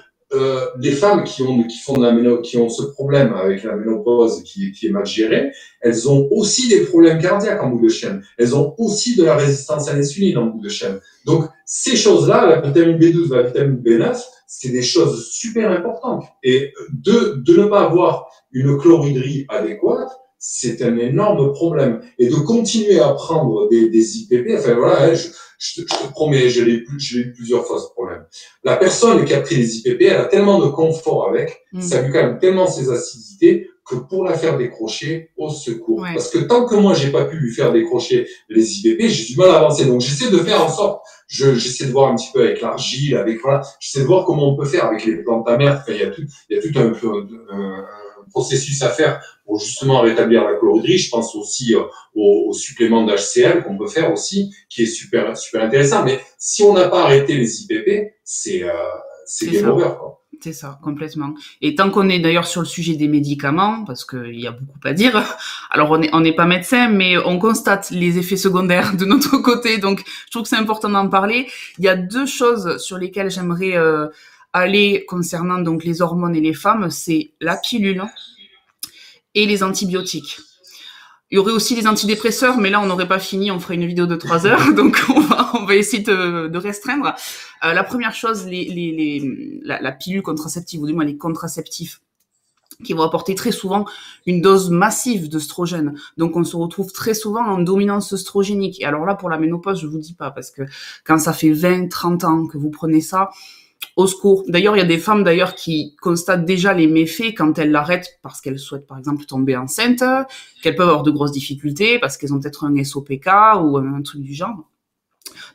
les femmes qui ont ce problème avec la ménopause qui est mal gérée, elles ont aussi des problèmes cardiaques en bout de chaîne. Elles ont aussi de la résistance à l'insuline en bout de chaîne. Donc, ces choses-là, la vitamine B12, la vitamine B9, c'est des choses super importantes. Et de ne pas avoir une chlorhydrie adéquate, c'est un énorme problème. Et de continuer à prendre des IPP, enfin voilà, je te promets, je l'ai eu plusieurs fois ce problème. La personne qui a pris les IPP, elle a tellement de confort avec, ça lui calme tellement ses acidités que pour la faire décrocher, au secours. Ouais. Parce que tant que moi j'ai pas pu lui faire décrocher les IPP, j'ai du mal à avancer. Donc j'essaie de faire en sorte, j'essaie de voir un petit peu avec l'argile, avec voilà, j'essaie de voir comment on peut faire avec les plantes amères. Enfin, il y a tout un processus à faire pour justement rétablir la chlorhydrie. Je pense aussi aux suppléments d'HCl qu'on peut faire aussi, qui est super intéressant. Mais si on n'a pas arrêté les IPP, c'est game over, quoi. C'est ça, complètement. Et tant qu'on est d'ailleurs sur le sujet des médicaments, parce qu'il y a beaucoup à dire, alors on n'est pas médecin, mais on constate les effets secondaires de notre côté, donc je trouve que c'est important d'en parler. Il y a 2 choses sur lesquelles j'aimerais aller concernant donc les hormones et les femmes, c'est la pilule et les antibiotiques. Il y aurait aussi les antidépresseurs, mais là, on n'aurait pas fini, on ferait une vidéo de 3 heures, donc on va essayer de restreindre. La première chose, la pilule contraceptive, ou du moins les contraceptifs, qui vont apporter très souvent une dose massive d'œstrogène. Donc, on se retrouve très souvent en dominance œstrogénique. Et alors là, pour la ménopause, je vous dis pas, parce que quand ça fait 20, 30 ans que vous prenez ça, au secours. D'ailleurs, il y a des femmes d'ailleurs qui constatent déjà les méfaits quand elles l'arrêtent parce qu'elles souhaitent par exemple tomber enceinte, qu'elles peuvent avoir de grosses difficultés parce qu'elles ont peut-être un SOPK ou un truc du genre.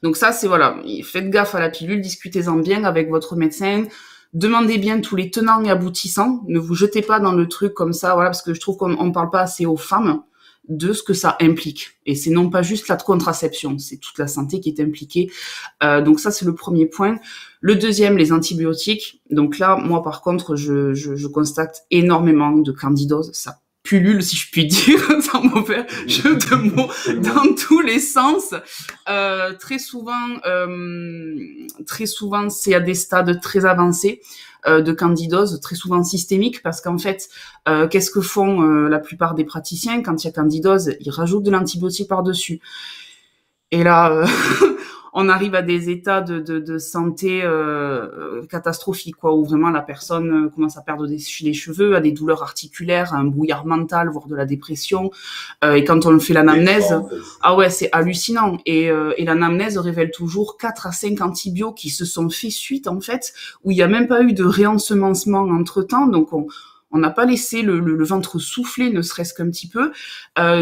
Donc ça, c'est voilà, faites gaffe à la pilule, discutez-en bien avec votre médecin, demandez bien tous les tenants et aboutissants, ne vous jetez pas dans le truc comme ça, voilà, parce que je trouve qu'on ne parle pas assez aux femmes de ce que ça implique. Et c'est non pas juste la contraception, c'est toute la santé qui est impliquée. Donc ça, c'est le premier point. Le deuxième, les antibiotiques. Donc là, moi, par contre, je constate énormément de candidose. Ça pullule, si je puis dire, sans mauvais jeu de mots, dans tous les sens. Très souvent, c'est à des stades très avancés de candidose, très souvent systémique, parce qu'en fait, qu'est-ce que font la plupart des praticiens quand il y a candidose? Ils rajoutent de l'antibiotique par-dessus. Et là, on arrive à des états de santé catastrophiques, quoi, où vraiment la personne commence à perdre des cheveux, a des douleurs articulaires, un brouillard mental, voire de la dépression. Et quand on fait l'anamnèse, ah ouais, c'est hallucinant. Et l'anamnèse révèle toujours 4 à 5 antibiotiques qui se sont fait suite, en fait, où il n'y a même pas eu de réensemencement entre-temps. Donc, On n'a pas laissé le ventre souffler, ne serait-ce qu'un petit peu.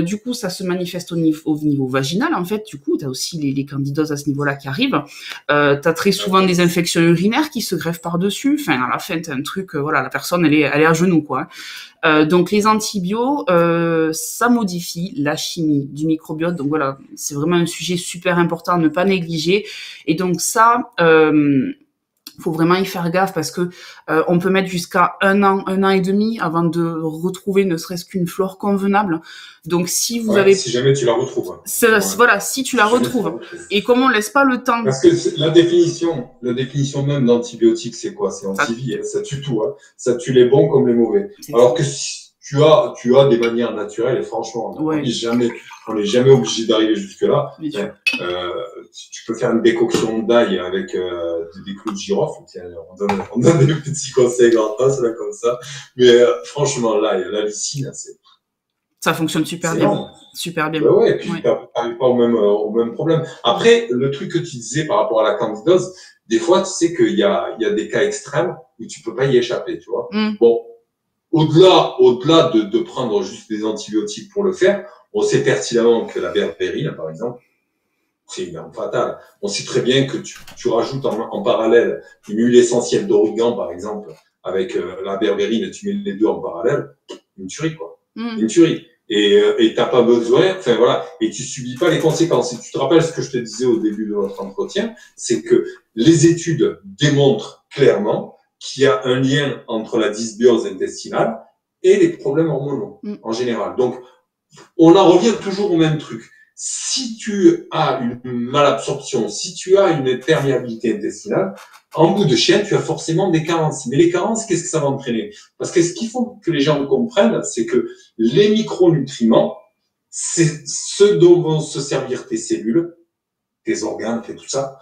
Du coup, ça se manifeste au niveau vaginal, en fait. Du coup, tu as aussi les candidoses à ce niveau-là qui arrivent. Tu as très souvent des infections urinaires qui se greffent par-dessus. Enfin, à la fin, tu as un truc, voilà, la personne, elle est à genoux, quoi. Donc, les antibiotiques, ça modifie la chimie du microbiote. Donc, voilà, c'est vraiment un sujet super important à ne pas négliger. Et donc, ça... faut vraiment y faire gaffe parce que on peut mettre jusqu'à un an et demi avant de retrouver ne serait-ce qu'une flore convenable. Donc si vous avez, si jamais tu la retrouves, voilà, si tu la retrouves, et comme on laisse pas le temps, parce que la définition même d'antibiotique, c'est quoi? C'est anti-vie, ça tue tout, hein. Ça tue les bons comme les mauvais. Alors que si tu as des manières naturelles, et franchement, on n'est jamais obligé d'arriver jusque là. Tu peux faire une décoction d'ail avec des clous de girofle. Tiens, on donne des petits conseils gratos là comme ça. Mais franchement, l'ail, la lysine, ça fonctionne super bien. Super bien. Ouais, et puis t'arrives pas au même problème. Après, le truc que tu disais par rapport à la candidose, des fois, tu sais qu'il y a des cas extrêmes où tu peux pas y échapper, tu vois. Bon, au-delà de prendre juste des antibiotiques pour le faire, on sait pertinemment que la berbérine, par exemple, c'est une arme fatale. On sait très bien que tu rajoutes en parallèle une huile essentielle d'origan, par exemple, avec la berbérine, et tu mets les deux en parallèle, une tuerie, quoi. Une tuerie. Et t'as pas besoin, enfin voilà, et tu subis pas les conséquences. Et tu te rappelles ce que je te disais au début de notre entretien, c'est que les études démontrent clairement qu'il y a un lien entre la dysbiose intestinale et les problèmes hormonaux, en général. Donc, on en revient toujours au même truc. Si tu as une malabsorption, si tu as une perméabilité intestinale, en bout de chaîne, tu as forcément des carences. Mais les carences, qu'est-ce que ça va entraîner? Parce que ce qu'il faut que les gens comprennent, c'est que les micronutriments, c'est ce dont vont se servir tes cellules, tes organes, tout ça,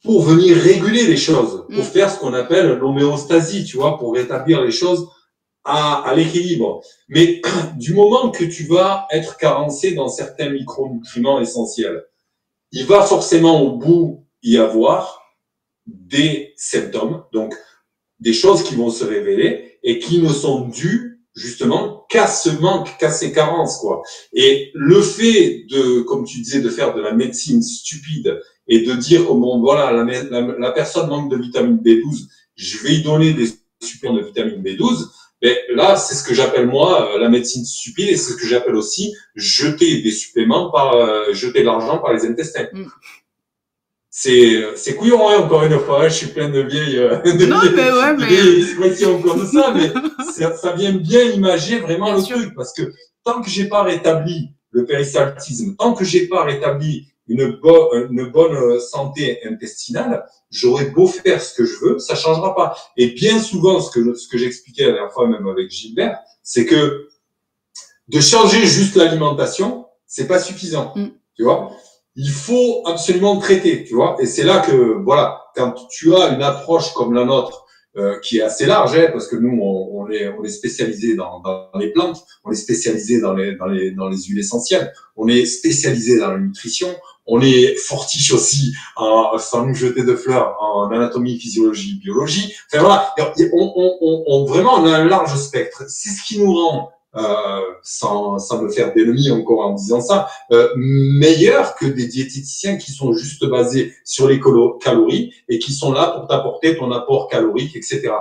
pour venir réguler les choses, pour faire ce qu'on appelle l'homéostasie, tu vois, pour rétablir les choses à l'équilibre. Mais du moment que tu vas être carencé dans certains micronutriments essentiels, il va forcément au bout y avoir des symptômes, donc des choses qui vont se révéler et qui ne sont dues justement qu'à ce manque, qu'à ces carences, quoi. Et le fait de, comme tu disais, de faire de la médecine stupide et de dire, oh bon, voilà, la personne manque de vitamine B12, je vais lui donner des suppléments de vitamine B12, mais là, c'est ce que j'appelle moi la médecine stupide et c'est ce que j'appelle aussi jeter des suppléments jeter de l'argent par les intestins. C'est couillon, hein, encore une fois, je suis plein de vieilles expressions comme ça, mais ça vient bien imager vraiment le truc, parce que tant que j'ai pas rétabli le péristaltisme, tant que j'ai pas rétabli une bonne santé intestinale, j'aurais beau faire ce que je veux, ça changera pas. Et bien souvent, ce que j'expliquais la dernière fois même avec Gilbert, c'est que de changer juste l'alimentation, c'est pas suffisant, tu vois. Il faut absolument traiter, tu vois. Et c'est là que, voilà, quand tu as une approche comme la nôtre, qui est assez large, hein, parce que nous, on est spécialisé dans les plantes, on est spécialisé dans les huiles essentielles, on est spécialisé dans la nutrition, on est fortiche aussi, sans nous jeter de fleurs, en anatomie, physiologie, biologie. Enfin voilà, vraiment, on a un large spectre. C'est ce qui nous rend, sans me faire d'ennemis encore en disant ça, meilleur que des diététiciens qui sont juste basés sur les calories et qui sont là pour t'apporter ton apport calorique, etc.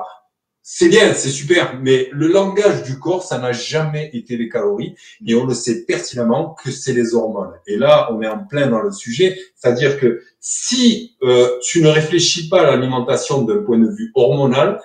C'est bien, c'est super, mais le langage du corps, ça n'a jamais été les calories et on le sait pertinemment que c'est les hormones. Et là, on est en plein dans le sujet, c'est-à-dire que si tu ne réfléchis pas à l'alimentation d'un point de vue hormonal,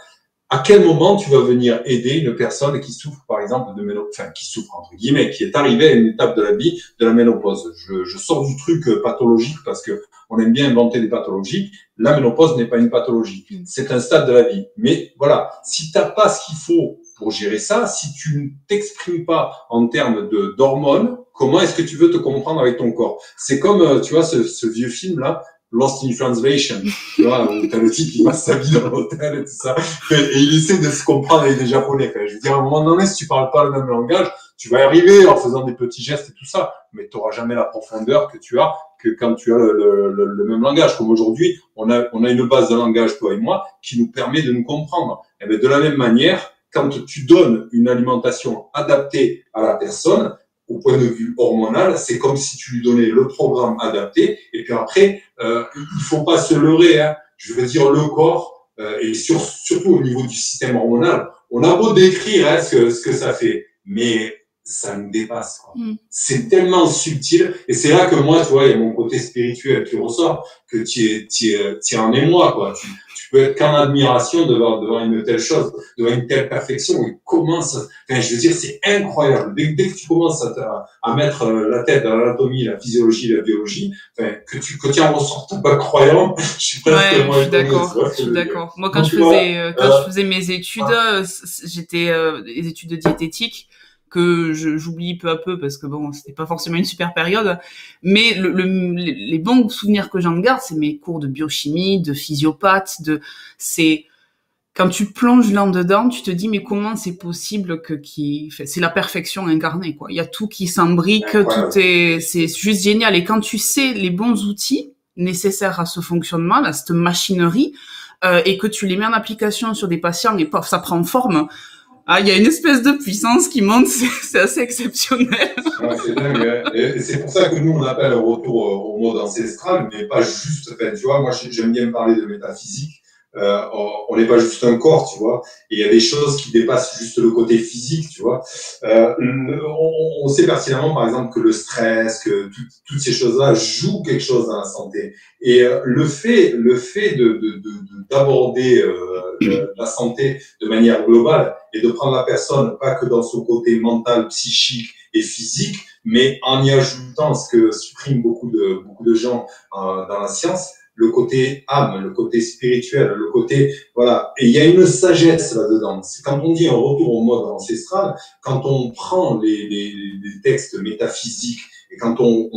à quel moment tu vas venir aider une personne qui souffre, par exemple, de ménopause, enfin, qui souffre, entre guillemets, qui est arrivée à une étape de la vie de la ménopause. Je sors du truc pathologique parce que on aime bien inventer des pathologies. La ménopause n'est pas une pathologie. C'est un stade de la vie. Mais voilà, si t'as pas ce qu'il faut pour gérer ça, si tu ne t'exprimes pas en termes d'hormones, comment est-ce que tu veux te comprendre avec ton corps? C'est comme, tu vois, ce vieux film-là, Lost in Translation, tu vois, où t'as le type qui passe sa vie dans l'hôtel et tout ça, et il essaie de se comprendre avec des Japonais. Enfin, je veux dire, à un moment donné, si tu parles pas le même langage, tu vas y arriver en faisant des petits gestes et tout ça, mais tu n'auras jamais la profondeur que tu as que quand tu as le même langage. Comme aujourd'hui, on a une base de langage, toi et moi, qui nous permet de nous comprendre. Et bien, de la même manière, quand tu donnes une alimentation adaptée à la personne, au point de vue hormonal, c'est comme si tu lui donnais le programme adapté. Et puis après, il faut pas se leurrer. Hein. Je veux dire, le corps, et surtout au niveau du système hormonal, on a beau décrire hein, ce que ça fait, mais ça nous dépasse. C'est tellement subtil. Et c'est là que moi, tu vois, il y a mon côté spirituel qui ressort, que tu es en émoi, quoi. Tu peux être qu'en admiration devant une telle chose, devant une telle perfection. Et comment ça, enfin, je veux dire, c'est incroyable. Dès que tu commences à mettre la tête dans l'anatomie, la physiologie, la biologie, enfin, que tu en ressortes pas croyant, je suis presque Ouais, je suis d'accord. Je suis d'accord. Moi, quand je faisais mes études, j'étais les études de diététique que j'oublie peu à peu parce que bon, c'était pas forcément une super période. Mais les bons souvenirs que j'en garde, c'est mes cours de biochimie, de physiopathe, c'est quand tu plonges là-dedans, tu te dis mais comment c'est possible c'est la perfection incarnée quoi. Il y a tout qui s'embrique, c'est juste génial. Et quand tu sais les bons outils nécessaires à ce fonctionnement, à cette machinerie, et que tu les mets en application sur des patients et paf, ça prend forme. Ah, il y a une espèce de puissance qui monte, c'est assez exceptionnel. Ouais, c'est dingue. Hein. Et c'est pour ça que nous, on appelle un retour au mode ancestral, mais pas juste, enfin, tu vois, moi, j'aime bien parler de métaphysique. On n'est pas juste un corps, tu vois. Et il y a des choses qui dépassent juste le côté physique, tu vois. On sait pertinemment, par exemple, que le stress, que toutes ces choses-là jouent quelque chose dans la santé. Et le fait d'aborder la santé de manière globale et de prendre la personne pas que dans son côté mental, psychique et physique, mais en y ajoutant ce que suppriment beaucoup de gens dans la science, le côté âme, le côté spirituel, le côté, voilà. Et il y a une sagesse là-dedans. C'est quand on dit un retour au mode ancestral, quand on prend les textes métaphysiques et quand on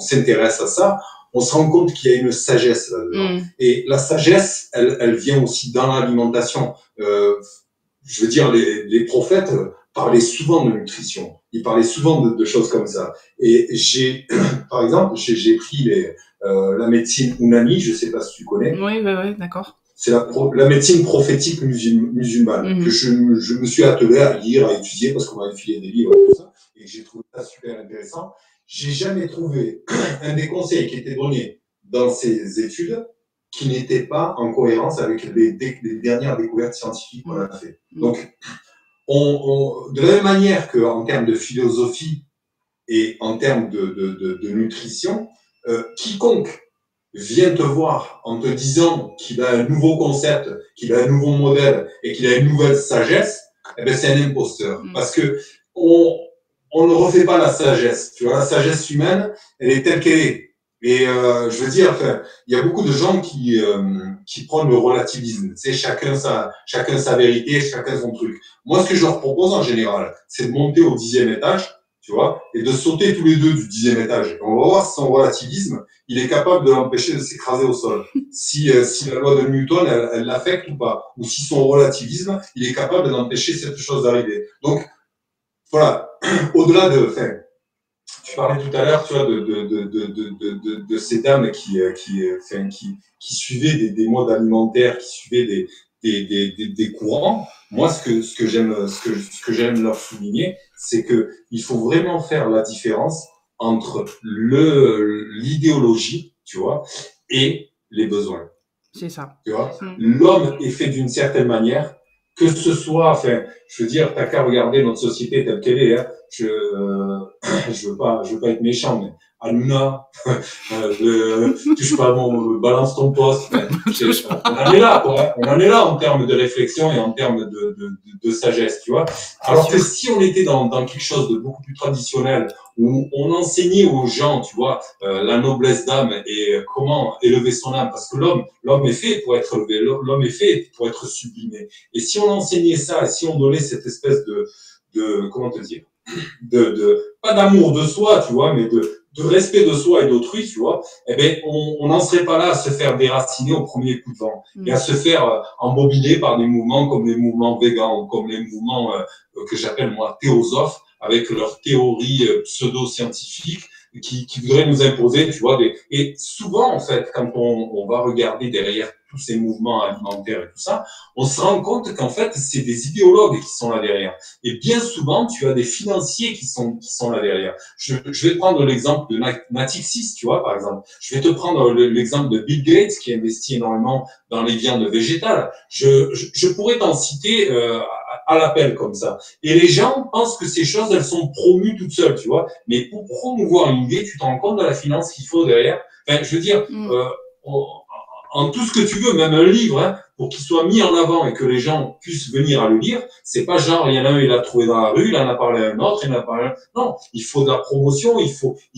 s'intéresse à ça, on se rend compte qu'il y a une sagesse là-dedans. Et la sagesse, elle vient aussi dans l'alimentation. Je veux dire, les prophètes parlaient souvent de nutrition. Ils parlaient souvent de choses comme ça. Et par exemple, j'ai pris la médecine Unani, je sais pas si tu connais. Oui, d'accord. C'est la médecine prophétique musulmane que je me suis attelé à lire, à étudier parce qu'on m'avait filé des livres et tout ça, et j'ai trouvé ça super intéressant. J'ai jamais trouvé un des conseils qui était donné dans ces études qui n'était pas en cohérence avec les dernières découvertes scientifiques qu'on a fait. Donc, de la même manière qu'en termes de philosophie et en termes de nutrition, quiconque vient te voir en te disant qu'il a un nouveau concept, qu'il a un nouveau modèle et qu'il a une nouvelle sagesse, eh ben c'est un imposteur. Parce que on ne refait pas la sagesse. Tu vois, la sagesse humaine, elle est telle qu'elle est. Et je veux dire, enfin, il y a beaucoup de gens qui prennent le relativisme. Tu sais, chacun sa vérité, chacun son truc. Moi, ce que je leur propose en général, c'est de monter au 10e étage, tu vois, et de sauter tous les deux du 10e étage. On va voir si son relativisme, il est capable de l'empêcher de s'écraser au sol. Si la loi de Newton, elle l'affecte ou pas. Ou si son relativisme, il est capable d'empêcher cette chose d'arriver. Donc, voilà. Au-delà de, enfin, tu parlais tout à l'heure, tu vois, de ces dames qui suivaient des modes alimentaires, qui suivaient des courants. Moi, ce que j'aime leur souligner, c'est que il faut vraiment faire la différence entre l'idéologie, tu vois, et les besoins. C'est ça. Tu vois, l'homme est fait d'une certaine manière, que ce soit, enfin, je veux dire, t'as qu'à regarder notre société telle qu'elle est, hein. Je veux pas être méchant, mais Hanouna, touche pas balance ton poste. On en est là, quoi. On en est là en termes de réflexion et en termes de sagesse, tu vois. Alors que si on était dans quelque chose de beaucoup plus traditionnel, où on enseignait aux gens, tu vois, la noblesse d'âme et comment élever son âme, parce que l'homme est fait pour être élevé, l'homme est fait pour être sublimé. Et si on enseignait ça, et si on donnait cette espèce de comment te dire, pas d'amour de soi, tu vois, mais de respect de soi et d'autrui, tu vois, eh ben, on n'en serait pas là à se faire déraciner au premier coup de vent et à se faire embobiner par des mouvements comme les mouvements végans, comme les mouvements que j'appelle moi théosophes, avec leurs théories pseudo-scientifiques, qui voudraient nous imposer, tu vois. Et souvent, en fait, quand on va regarder derrière tous ces mouvements alimentaires et tout ça, on se rend compte qu'en fait, c'est des idéologues qui sont là derrière. Et bien souvent, tu as des financiers qui sont là derrière. Je vais prendre l'exemple de Natixis, tu vois, par exemple. Je vais te prendre l'exemple de Bill Gates, qui investit énormément dans les viandes végétales. Je pourrais t'en citer à l'appel comme ça. Et les gens pensent que ces choses, elles sont promues toutes seules, tu vois. Mais pour promouvoir une idée, tu te rends compte de la finance qu'il faut derrière. Enfin, je veux dire, en tout ce que tu veux, même un livre, hein, pour qu'il soit mis en avant et que les gens puissent venir à le lire, c'est pas genre, il y en a un, il l'a trouvé dans la rue, il en a parlé à un autre, il en a parlé à un... Non, il faut de la promotion, il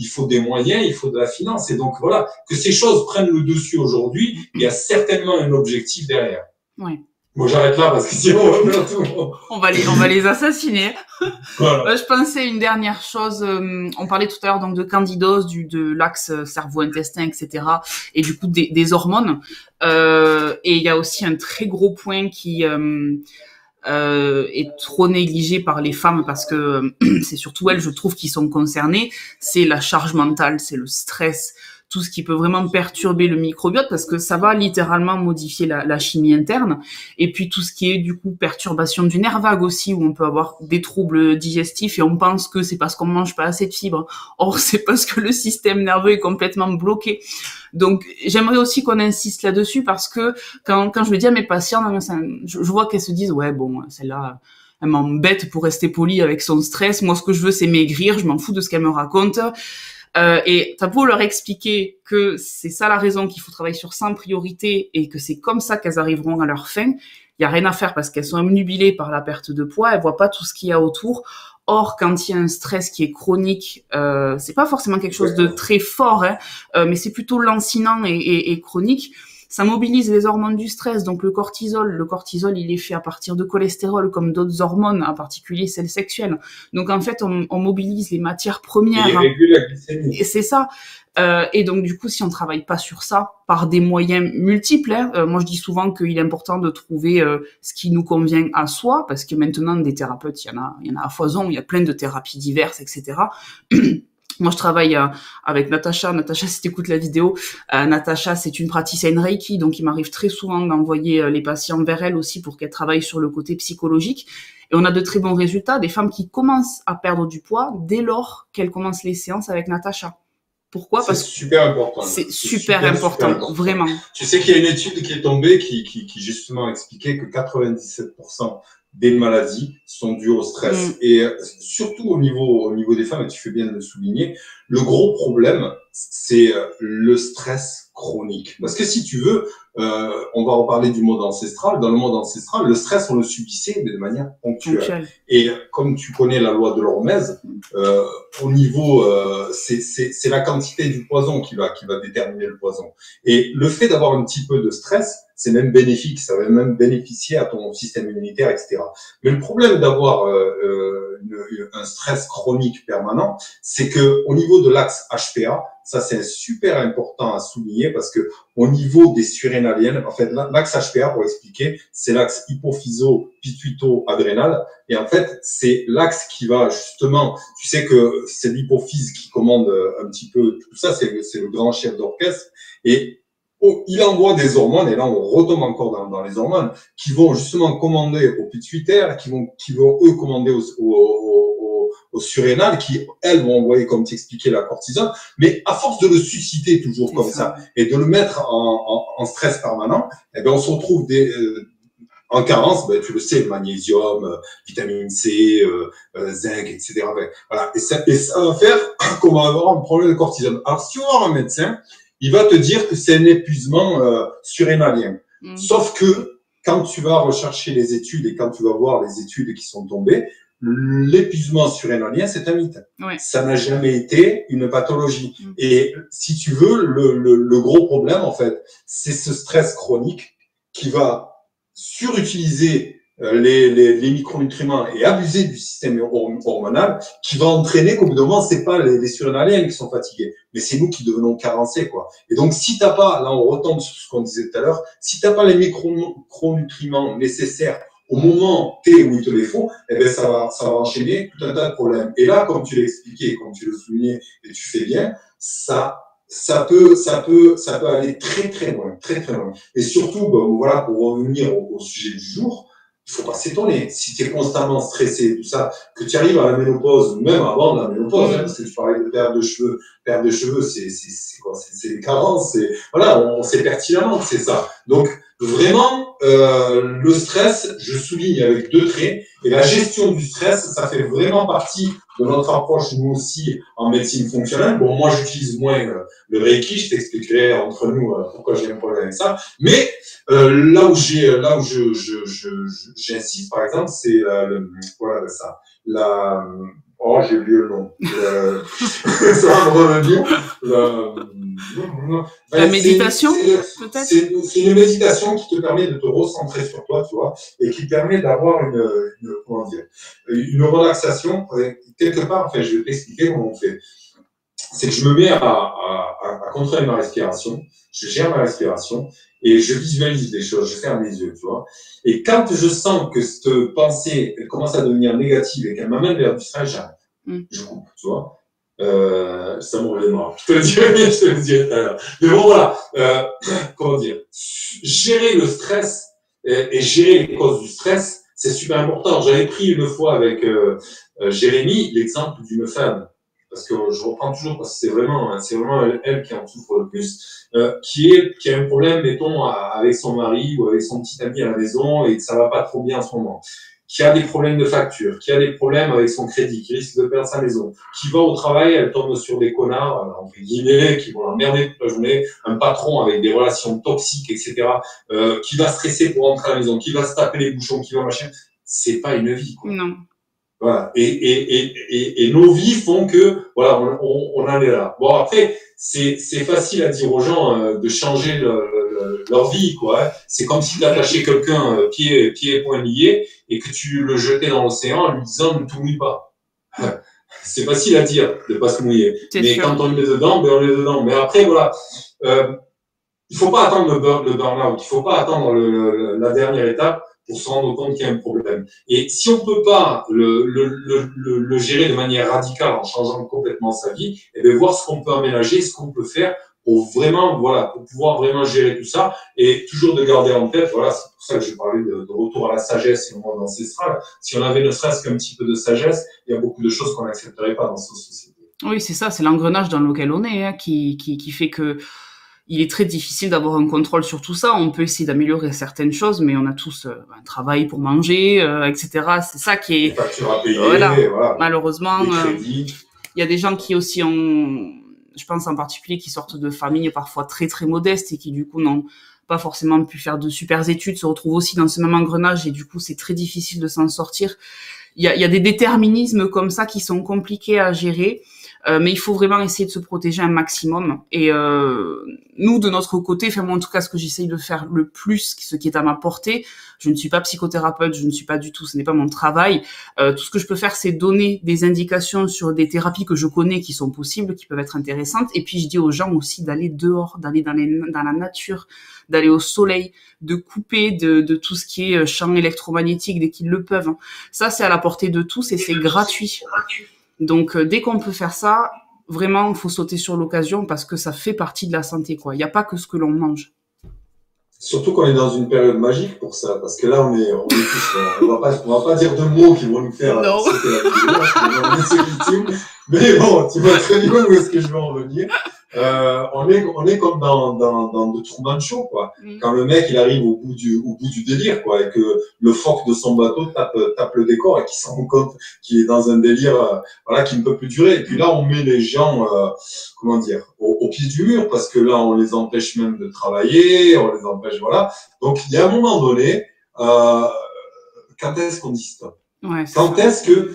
faut des moyens, il faut de la finance. Et donc, voilà, que ces choses prennent le dessus aujourd'hui, il y a certainement un objectif derrière. Oui. Bon, j'arrête là parce que sinon on va faire tout. On va les assassiner. Voilà. Je pensais une dernière chose. On parlait tout à l'heure donc de candidose, de l'axe cerveau-intestin, etc. Et du coup des hormones. Et il y a aussi un très gros point qui est trop négligé par les femmes parce que c'est surtout elles, je trouve, qui sont concernées. C'est la charge mentale, c'est le stress. Tout ce qui peut vraiment perturber le microbiote parce que ça va littéralement modifier la chimie interne. Et puis tout ce qui est du coup perturbation du nerf vague aussi, où on peut avoir des troubles digestifs et on pense que c'est parce qu'on mange pas assez de fibres. Or, c'est parce que le système nerveux est complètement bloqué. Donc, j'aimerais aussi qu'on insiste là-dessus parce que quand je le dis à mes patients, je vois qu'elles se disent « Ouais, bon, celle-là... » elle m'embête pour rester polie avec son stress. Moi, ce que je veux, c'est maigrir. Je m'en fous de ce qu'elle me raconte. Et t'as beau leur expliquer que c'est ça la raison, qu'il faut travailler sur ça en priorité et que c'est comme ça qu'elles arriveront à leur fin, il y a rien à faire parce qu'elles sont obnubilées par la perte de poids, elles voient pas tout ce qu'il y a autour. Or, quand il y a un stress qui est chronique, c'est pas forcément quelque chose de très fort, hein, mais c'est plutôt lancinant et chronique. Ça mobilise les hormones du stress, donc le cortisol, il est fait à partir de cholestérol, comme d'autres hormones, en particulier celles sexuelles. Donc en fait, on mobilise les matières premières. Il régule la glycémie. Et c'est ça. Et donc du coup, si on travaille pas sur ça, par des moyens multiples, hein, moi je dis souvent qu'il est important de trouver ce qui nous convient à soi, parce que maintenant des thérapeutes, il y en a à foison, il y a plein de thérapies diverses, etc. Moi, je travaille avec Natacha. Natacha, si t'écoutes la vidéo, Natacha, c'est une praticienne Reiki, donc il m'arrive très souvent d'envoyer les patients vers elle aussi pour qu'elle travaille sur le côté psychologique. Et on a de très bons résultats, des femmes qui commencent à perdre du poids dès lors qu'elles commencent les séances avec Natacha. Pourquoi? Parce que c'est super important. C'est super important, vraiment. Tu sais qu'il y a une étude qui est tombée qui justement expliquait que 97% des maladies sont dues au stress. Et surtout au niveau des femmes, et tu fais bien de le souligner, le gros problème, c'est le stress chronique. Parce que si tu veux, on va reparler du mode ancestral. Dans le mode ancestral, le stress, on le subissait, mais de manière ponctuelle. Et comme tu connais la loi de l'hormèse, au niveau, c'est la quantité du poison qui va déterminer le poison. Et le fait d'avoir un petit peu de stress, c'est même bénéfique, ça va même bénéficier à ton système immunitaire, etc. Mais le problème d'avoir un stress chronique permanent, c'est que au niveau de l'axe HPA, ça c'est super important à souligner parce que au niveau des surrénaliennes, en fait, l'axe HPA, pour expliquer, c'est l'axe hypophyso-pituito-adrénal. Et en fait, c'est l'axe qui va justement, tu sais que c'est l'hypophyse qui commande un petit peu tout ça, c'est le grand chef d'orchestre. Et il envoie des hormones, et là on retombe encore dans les hormones, qui vont justement commander au pituitaire, qui vont eux commander aux surrénales, qui elles vont envoyer, comme tu expliquais, la cortisone. Mais à force de le susciter toujours comme ça et de le mettre en stress permanent, eh ben on se retrouve en carence, ben, tu le sais, magnésium, vitamine C, zinc, etc. Ben, voilà. Et ça va faire qu'on va avoir un problème de cortisone. Alors, si on va voir un médecin, il va te dire que c'est un épuisement surrénalien. Sauf que quand tu vas rechercher les études et quand tu vas voir les études qui sont tombées, l'épuisement surrénalien, c'est un mythe. Ouais. Ça n'a jamais été une pathologie. Et si tu veux, le gros problème, en fait, c'est ce stress chronique qui va surutiliser les micronutriments et abuser du système hormonal, qui va entraîner qu'au bout d'un moment, c'est pas les surrénaliens qui sont fatigués, mais c'est nous qui devenons carencés, quoi. Et donc, si t'as pas, là, on retombe sur ce qu'on disait tout à l'heure, si t'as pas les micronutriments nécessaires au moment T où il te les faut, eh ben ça va enchaîner tout un tas de problèmes. Et là, comme tu l'as expliqué, comme tu le soulignais, et tu fais bien, ça peut aller très très loin, très très loin. Et surtout, ben, voilà, pour revenir au sujet du jour, il faut pas s'étonner. Si tu es constamment stressé, tout ça, que tu arrives à la ménopause, même avant la ménopause, hein, parce que tu parlais de perte de cheveux, c'est quoi? C'est des carences, voilà, on sait pertinemment que c'est ça. Donc, vraiment, le stress, je souligne avec 2 traits, et la gestion du stress, ça fait vraiment partie de notre approche, nous aussi, en médecine fonctionnelle. Bon, moi, j'utilise moins le Reiki, je t'expliquerai entre nous pourquoi j'ai un problème avec ça, mais là où j'insiste, par exemple, c'est voilà ça. Oh, j'ai oublié le nom. Ça va me revenir. La méditation, peut-être. C'est une méditation qui te permet de te recentrer sur toi, tu vois, et qui permet d'avoir comment dire, une relaxation. Quelque part, enfin, je vais t'expliquer comment on fait. C'est que je me mets à contrôler ma respiration, je gère ma respiration et je visualise les choses, je ferme les yeux, tu vois. Et quand je sens que cette pensée commence à devenir négative et qu'elle m'amène vers du stress, j'arrête. Je coupe, tu vois. Ça me reviendra. Je te le dirai tout à l'heure. Mais bon, voilà. Comment dire, gérer le stress et gérer les causes du stress, c'est super important. J'avais pris une fois avec Jérémy l'exemple d'une femme. Parce que je reprends toujours, parce que c'est vraiment elle qui en souffre le plus, qui a un problème, mettons, avec son mari ou avec son petit ami à la maison et que ça va pas trop bien en ce moment, qui a des problèmes de facture, qui a des problèmes avec son crédit, qui risque de perdre sa maison, qui va au travail, elle tombe sur des connards, entre guillemets, qui vont l'emmerder toute la journée, un patron avec des relations toxiques, etc., qui va stresser pour rentrer à la maison, qui va se taper les bouchons, qui va machin. C'est pas une vie, quoi. Non. Voilà. Et nos vies font que, voilà, on en est là. Bon, après, c'est facile à dire aux gens de changer leur vie, quoi. C'est comme si tu attachais quelqu'un pieds et poings liés et que tu le jetais dans l'océan en lui disant ne t'oublie pas. C'est facile à dire de pas se mouiller. Mais quand on est dedans, ben on est dedans. Mais après, voilà. Il faut pas attendre le burn-out. Il faut pas attendre la dernière étape pour se rendre compte qu'il y a un problème. Et si on peut pas le gérer de manière radicale en changeant complètement sa vie, et bien voir ce qu'on peut aménager, ce qu'on peut faire pour vraiment, voilà, pour pouvoir vraiment gérer tout ça et toujours de garder en tête, voilà, c'est pour ça que je parlais de retour à la sagesse et au monde ancestral. Si on avait ne serait-ce qu'un petit peu de sagesse, il y a beaucoup de choses qu'on n'accepterait pas dans cette société. Oui, c'est ça, c'est l'engrenage dans lequel on est, hein, qui fait que il est très difficile d'avoir un contrôle sur tout ça. On peut essayer d'améliorer certaines choses, mais on a tous un travail pour manger, etc. C'est ça qui est... Les factures à payer, voilà. Malheureusement, il y a des gens qui aussi ont... Je pense en particulier qui sortent de familles parfois très très modestes et qui du coup n'ont pas forcément pu faire de super études, se retrouvent aussi dans ce même engrenage et du coup c'est très difficile de s'en sortir. Il y a des déterminismes comme ça qui sont compliqués à gérer. Mais il faut vraiment essayer de se protéger un maximum. Et nous, de notre côté, enfin moi en tout cas, ce que j'essaye de faire le plus, ce qui est à ma portée, je ne suis pas psychothérapeute, je ne suis pas du tout, ce n'est pas mon travail. Tout ce que je peux faire, c'est donner des indications sur des thérapies que je connais qui sont possibles, qui peuvent être intéressantes. Et puis je dis aux gens aussi d'aller dehors, d'aller dans la nature, d'aller au soleil, de couper de tout ce qui est champ électromagnétique dès qu'ils le peuvent. Ça, c'est à la portée de tous et c'est gratuit. Donc, dès qu'on peut faire ça, vraiment, il faut sauter sur l'occasion parce que ça fait partie de la santé, quoi. Il n'y a pas que ce que l'on mange. Surtout qu'on est dans une période magique pour ça, parce que là, on est tous, on va pas dire de mots qui vont nous faire sauter la figure, mais bon, tu vois très bien où est-ce que je veux en venir. On est comme dans The Truman Show, quoi. Quand le mec, il arrive au bout du délire, quoi, et que le phoque de son bateau tape le décor et qu'il s'en rend compte qu'il est dans un délire, voilà, qui ne peut plus durer. Et puis là, on met les gens, comment dire, au pied du mur, parce que là, on les empêche même de travailler, on les empêche, voilà. Donc, il y a un moment donné, quand est-ce qu'on dit stop? Ouais, quand est-ce que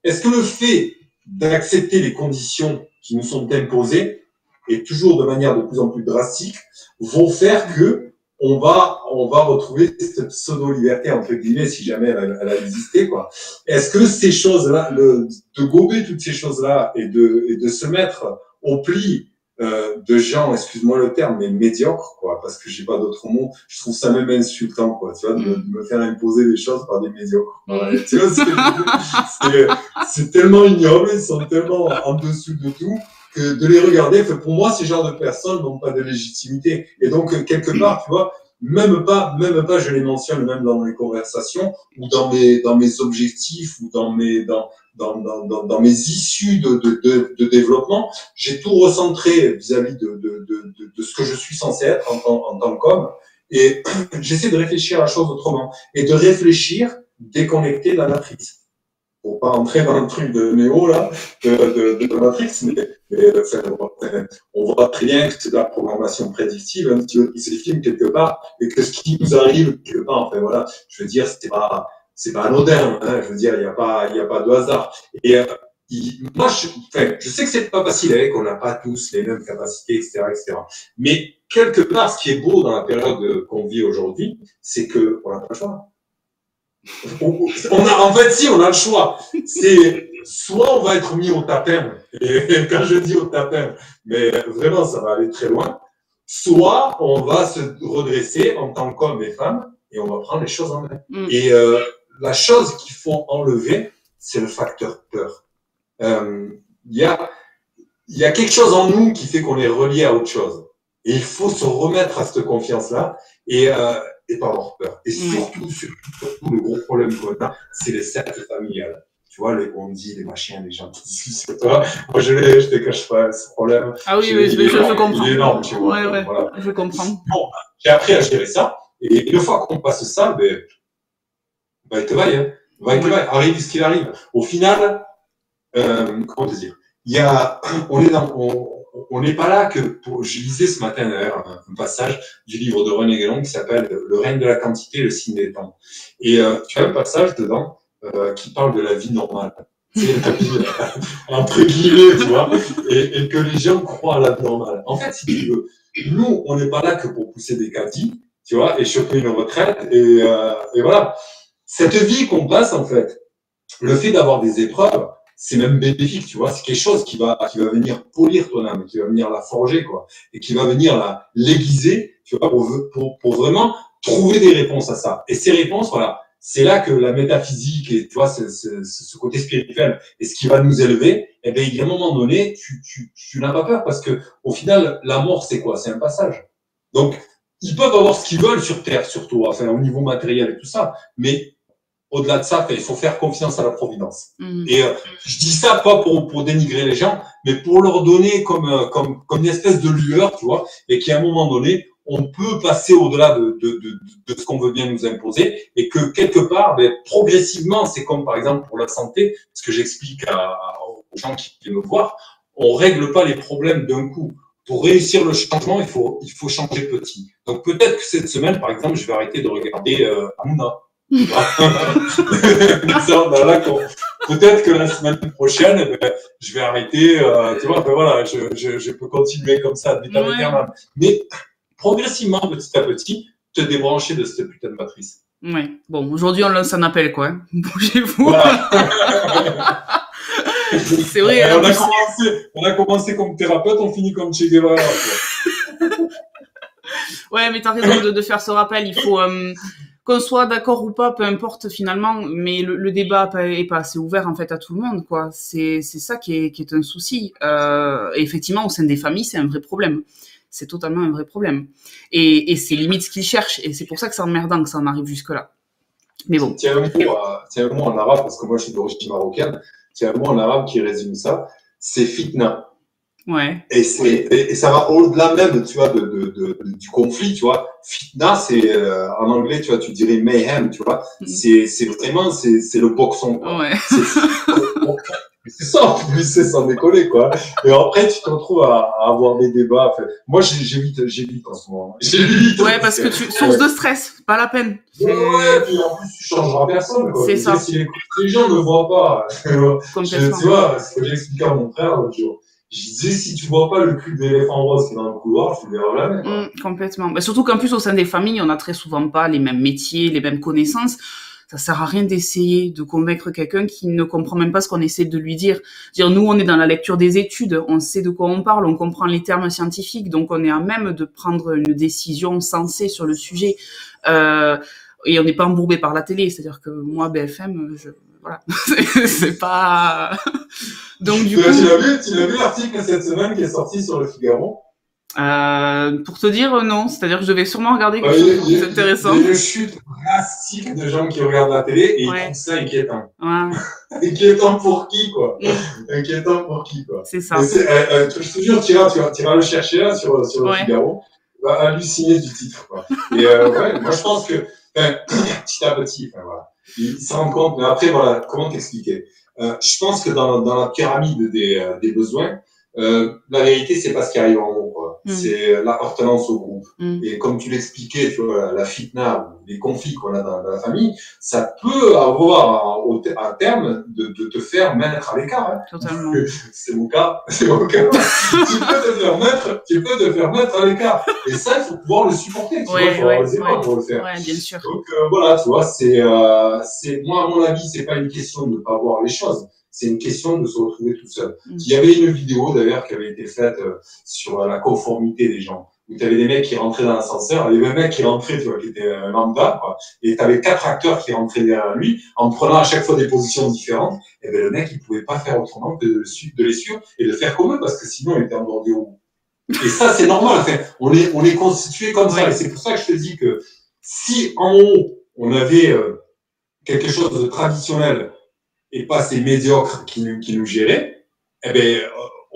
le fait d'accepter les conditions qui nous sont imposées, et toujours de manière de plus en plus drastique, vont faire que on va retrouver cette pseudo-liberté, entre guillemets, si jamais elle a existé, quoi. Est-ce que ces choses-là, de gober toutes ces choses-là et de se mettre au pli de gens, excuse-moi le terme, mais médiocres, quoi, parce que j'ai pas d'autre mot. Je trouve ça même insultant, quoi, tu vois, de me faire imposer des choses par des médiocres. Ouais, tu vois, c'est tellement ignoble, ils sont tellement en dessous de tout que de les regarder, pour moi, ces genres de personnes n'ont pas de légitimité. Et donc, quelque part, tu vois, même pas, je les mentionne même dans mes conversations ou dans mes objectifs ou dans mes issues de développement, j'ai tout recentré vis-à-vis de ce que je suis censé être en tant qu'homme. Et j'essaie de réfléchir à la chose autrement et de réfléchir déconnecté de la matrice. Pour pas entrer dans le truc de Néo, là, de Matrix, mais on voit très bien que c'est de la programmation prédictive, un petit peu tous ces films quelque part, et que ce qui nous arrive quelque part, enfin voilà, je veux dire, c'est pas anodin, hein, je veux dire, il y a pas de hasard. Et moi, je sais que c'est pas facile, hein, qu'on n'a pas tous les mêmes capacités, etc. Mais quelque part, ce qui est beau dans la période qu'on vit aujourd'hui, c'est que on n'a pas le choix. En fait, si, on a le choix. C'est soit on va être mis au tapin, et quand je dis au tapin, mais vraiment, ça va aller très loin, soit on va se redresser en tant qu'hommes et femmes, et on va prendre les choses en main. Et la chose qu'il faut enlever, c'est le facteur peur. Il y a quelque chose en nous qui fait qu'on est relié à autre chose. Et il faut se remettre à cette confiance-là, et pas avoir peur. Et surtout, le gros problème qu'on a, c'est les cercles familiales. Tu vois, on dit, les machins, les gens qui disent sur toi. Moi, je te cache pas ce problème. Ah oui, je comprends. Il est énorme, tu vois. Ouais, voilà. Je comprends. Bon, j'ai appris à gérer ça. Et une fois qu'on passe ça, il te vaille, hein. Arrive ce qu'il arrive. Au final, comment te dire? On n'est pas là que je lisais ce matin d'ailleurs un passage du livre de René Guénon qui s'appelle Le règne de la quantité, le signe des temps. Et tu as un passage dedans qui parle de la vie normale. C'est la vie entre guillemets, tu vois, et que les gens croient à la vie normale. En fait, si tu veux, nous, on n'est pas là que pour pousser des caddies, tu vois, et choper une retraite, et voilà. Cette vie qu'on passe, en fait, le fait d'avoir des épreuves, c'est même bénéfique, tu vois, c'est quelque chose qui va venir polir ton âme, qui va venir la forger, quoi, et qui va venir l'aiguiser, tu vois, pour vraiment trouver des réponses à ça. Et ces réponses, voilà, c'est là que la métaphysique et, tu vois, ce côté spirituel est ce qui va nous élever. Et bien, il y a un moment donné, tu n'as pas peur parce que, au final, la mort, c'est quoi? C'est un passage. Donc, ils peuvent avoir ce qu'ils veulent sur Terre, surtout, enfin, au niveau matériel et tout ça, mais au-delà de ça, il faut faire confiance à la providence. Et je dis ça pas pour dénigrer les gens, mais pour leur donner comme une espèce de lueur, tu vois, et qu'à un moment donné, on peut passer au-delà de ce qu'on veut bien nous imposer, et que quelque part, progressivement, c'est comme par exemple pour la santé, ce que j'explique aux gens qui viennent me voir, on règle pas les problèmes d'un coup. Pour réussir le changement, il faut changer petit. Donc peut-être que cette semaine, par exemple, je vais arrêter de regarder Hanouna. Peut-être que la semaine prochaine, je vais arrêter, tu vois, voilà, je peux continuer comme ça, mais progressivement, petit à petit, te débrancher de cette putain de matrice. Ouais. Bon, aujourd'hui, on lance un appel, quoi. Bougez-vous. Voilà. C'est vrai. On a commencé comme thérapeute, on finit comme Che Guevara. Ouais, mais t'as raison de faire ce rappel. Il faut qu'on soit d'accord ou pas, peu importe finalement, mais le débat est pas assez ouvert en fait à tout le monde, quoi. C'est ça qui est un souci. Et effectivement, au sein des familles, c'est un vrai problème. C'est totalement un vrai problème. Et c'est limite ce qu'ils cherchent. Et c'est pour ça que c'est emmerdant que ça en arrive jusque-là. Mais bon. Tiens un mot en arabe, parce que moi je suis d'origine marocaine. Tiens un mot en arabe qui résume ça. C'est fitna. Ouais. Et ça va au-delà même, tu vois, du conflit, tu vois. Fitna, c'est en anglais, tu vois, tu dirais mayhem, tu vois. C'est vraiment, c'est le boxon, quoi. Ouais. C'est ça, en plus, c'est sans décoller, quoi. Et après, tu te retrouves à avoir des débats. Enfin, moi, j'évite en ce moment. J'évite. Ouais, parce que source de stress, pas la peine. Ouais, puis en plus, tu changeras personne, quoi. C'est ça. Si les gens ne voient pas, tu vois, ce que j'ai expliqué à mon frère l'autre jour. Je disais, si tu vois pas le cul d'éléphant rose qui est dans le couloir, tu le verras jamais. Complètement. Bah, surtout qu'en plus, au sein des familles, on a très souvent pas les mêmes métiers, les mêmes connaissances. Ça sert à rien d'essayer de convaincre quelqu'un qui ne comprend même pas ce qu'on essaie de lui dire. Dire, nous, on est dans la lecture des études, on sait de quoi on parle, on comprend les termes scientifiques, donc on est à même de prendre une décision sensée sur le sujet. Et on n'est pas embourbé par la télé, c'est-à-dire que moi, BFM, voilà, c'est pas... Donc du coup... Tu l'as vu l'article cette semaine qui est sorti sur le Figaro? Pour te dire non, c'est-à-dire que je vais sûrement regarder quelque chose de plus intéressant. Il y a une chute drastique de gens qui regardent la télé et ils trouvent ça inquiétant. Ouais. Inquiétant pour qui, quoi? Inquiétant pour qui, quoi? C'est ça. Je te jure, tu iras le chercher là, sur le Figaro. Tu vas halluciner du titre, quoi. Et ouais, moi je pense que petit à petit, voilà, ils se rendent compte. Mais après, voilà, comment t'expliquer? Je pense que dans la pyramide des besoins, la vérité, c'est pas ce qui arrive en haut, quoi. C'est l'appartenance au groupe. Et comme tu l'expliquais, tu vois, la fitna, les conflits qu'on a dans la famille, ça peut avoir à terme de te faire mettre à l'écart. Hein. Totalement. C'est mon cas. tu peux te faire mettre à l'écart. Et ça, il faut pouvoir le supporter. Tu vois, il faut avoir les épaules pour le faire. Ouais, bien sûr. Donc voilà, tu vois, c'est moi à mon avis, c'est pas une question de pas voir les choses. C'est une question de se retrouver tout seul. Il y avait une vidéo d'ailleurs qui avait été faite sur la conformité des gens. Où tu avais des mecs qui rentraient dans l'ascenseur, il y avait un mec qui rentrait, tu vois, qui était un lambda, quoi, et tu avais 4 acteurs qui rentraient derrière lui, en prenant à chaque fois des positions différentes, et ben le mec, il pouvait pas faire autrement que de les suivre et de faire comme eux, parce que sinon il était endormi au bout. Et ça, c'est normal, enfin, on est constitué comme ça, et c'est pour ça que je te dis que si en haut, on avait quelque chose de traditionnel, et pas ces médiocres qui nous géraient, eh ben,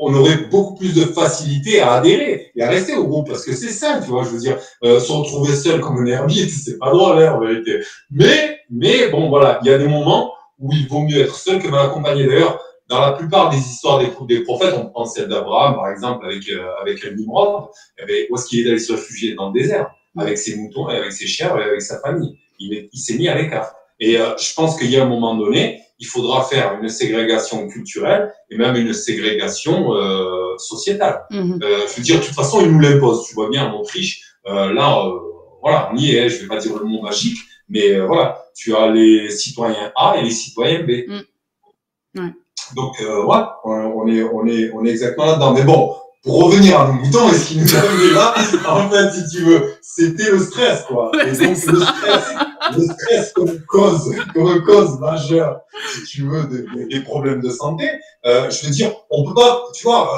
on aurait beaucoup plus de facilité à adhérer et à rester au groupe, parce que c'est ça, tu vois, je veux dire, se retrouver seul comme un ermite, c'est pas drôle, hein, en vérité. Mais bon, voilà, il y a des moments où il vaut mieux être seul que mal accompagné. D'ailleurs, dans la plupart des histoires des prophètes, on prend celle d'Abraham, par exemple, avec Nimrod, eh ben, où est-ce qu'il est allé se réfugier? Dans le désert, avec ses moutons et avec ses chèvres et avec sa famille. Il s'est mis à l'écart. Et je pense qu'il y a un moment donné, il faudra faire une ségrégation culturelle et même une ségrégation sociétale. Je veux dire, de toute façon, ils nous l'imposent. Tu vois bien en Autriche, voilà, on y est. Je vais pas dire le mot magique, mais voilà, tu as les citoyens A et les citoyens B. Ouais. Donc ouais, on est exactement là-dedans. Mais bon, pour revenir à nos moutons, et ce qui nous a amené là, en fait, si tu veux, c'était le stress, quoi. Et donc le stress comme cause majeure, si tu veux, des problèmes de santé. Je veux dire, on peut pas, tu vois,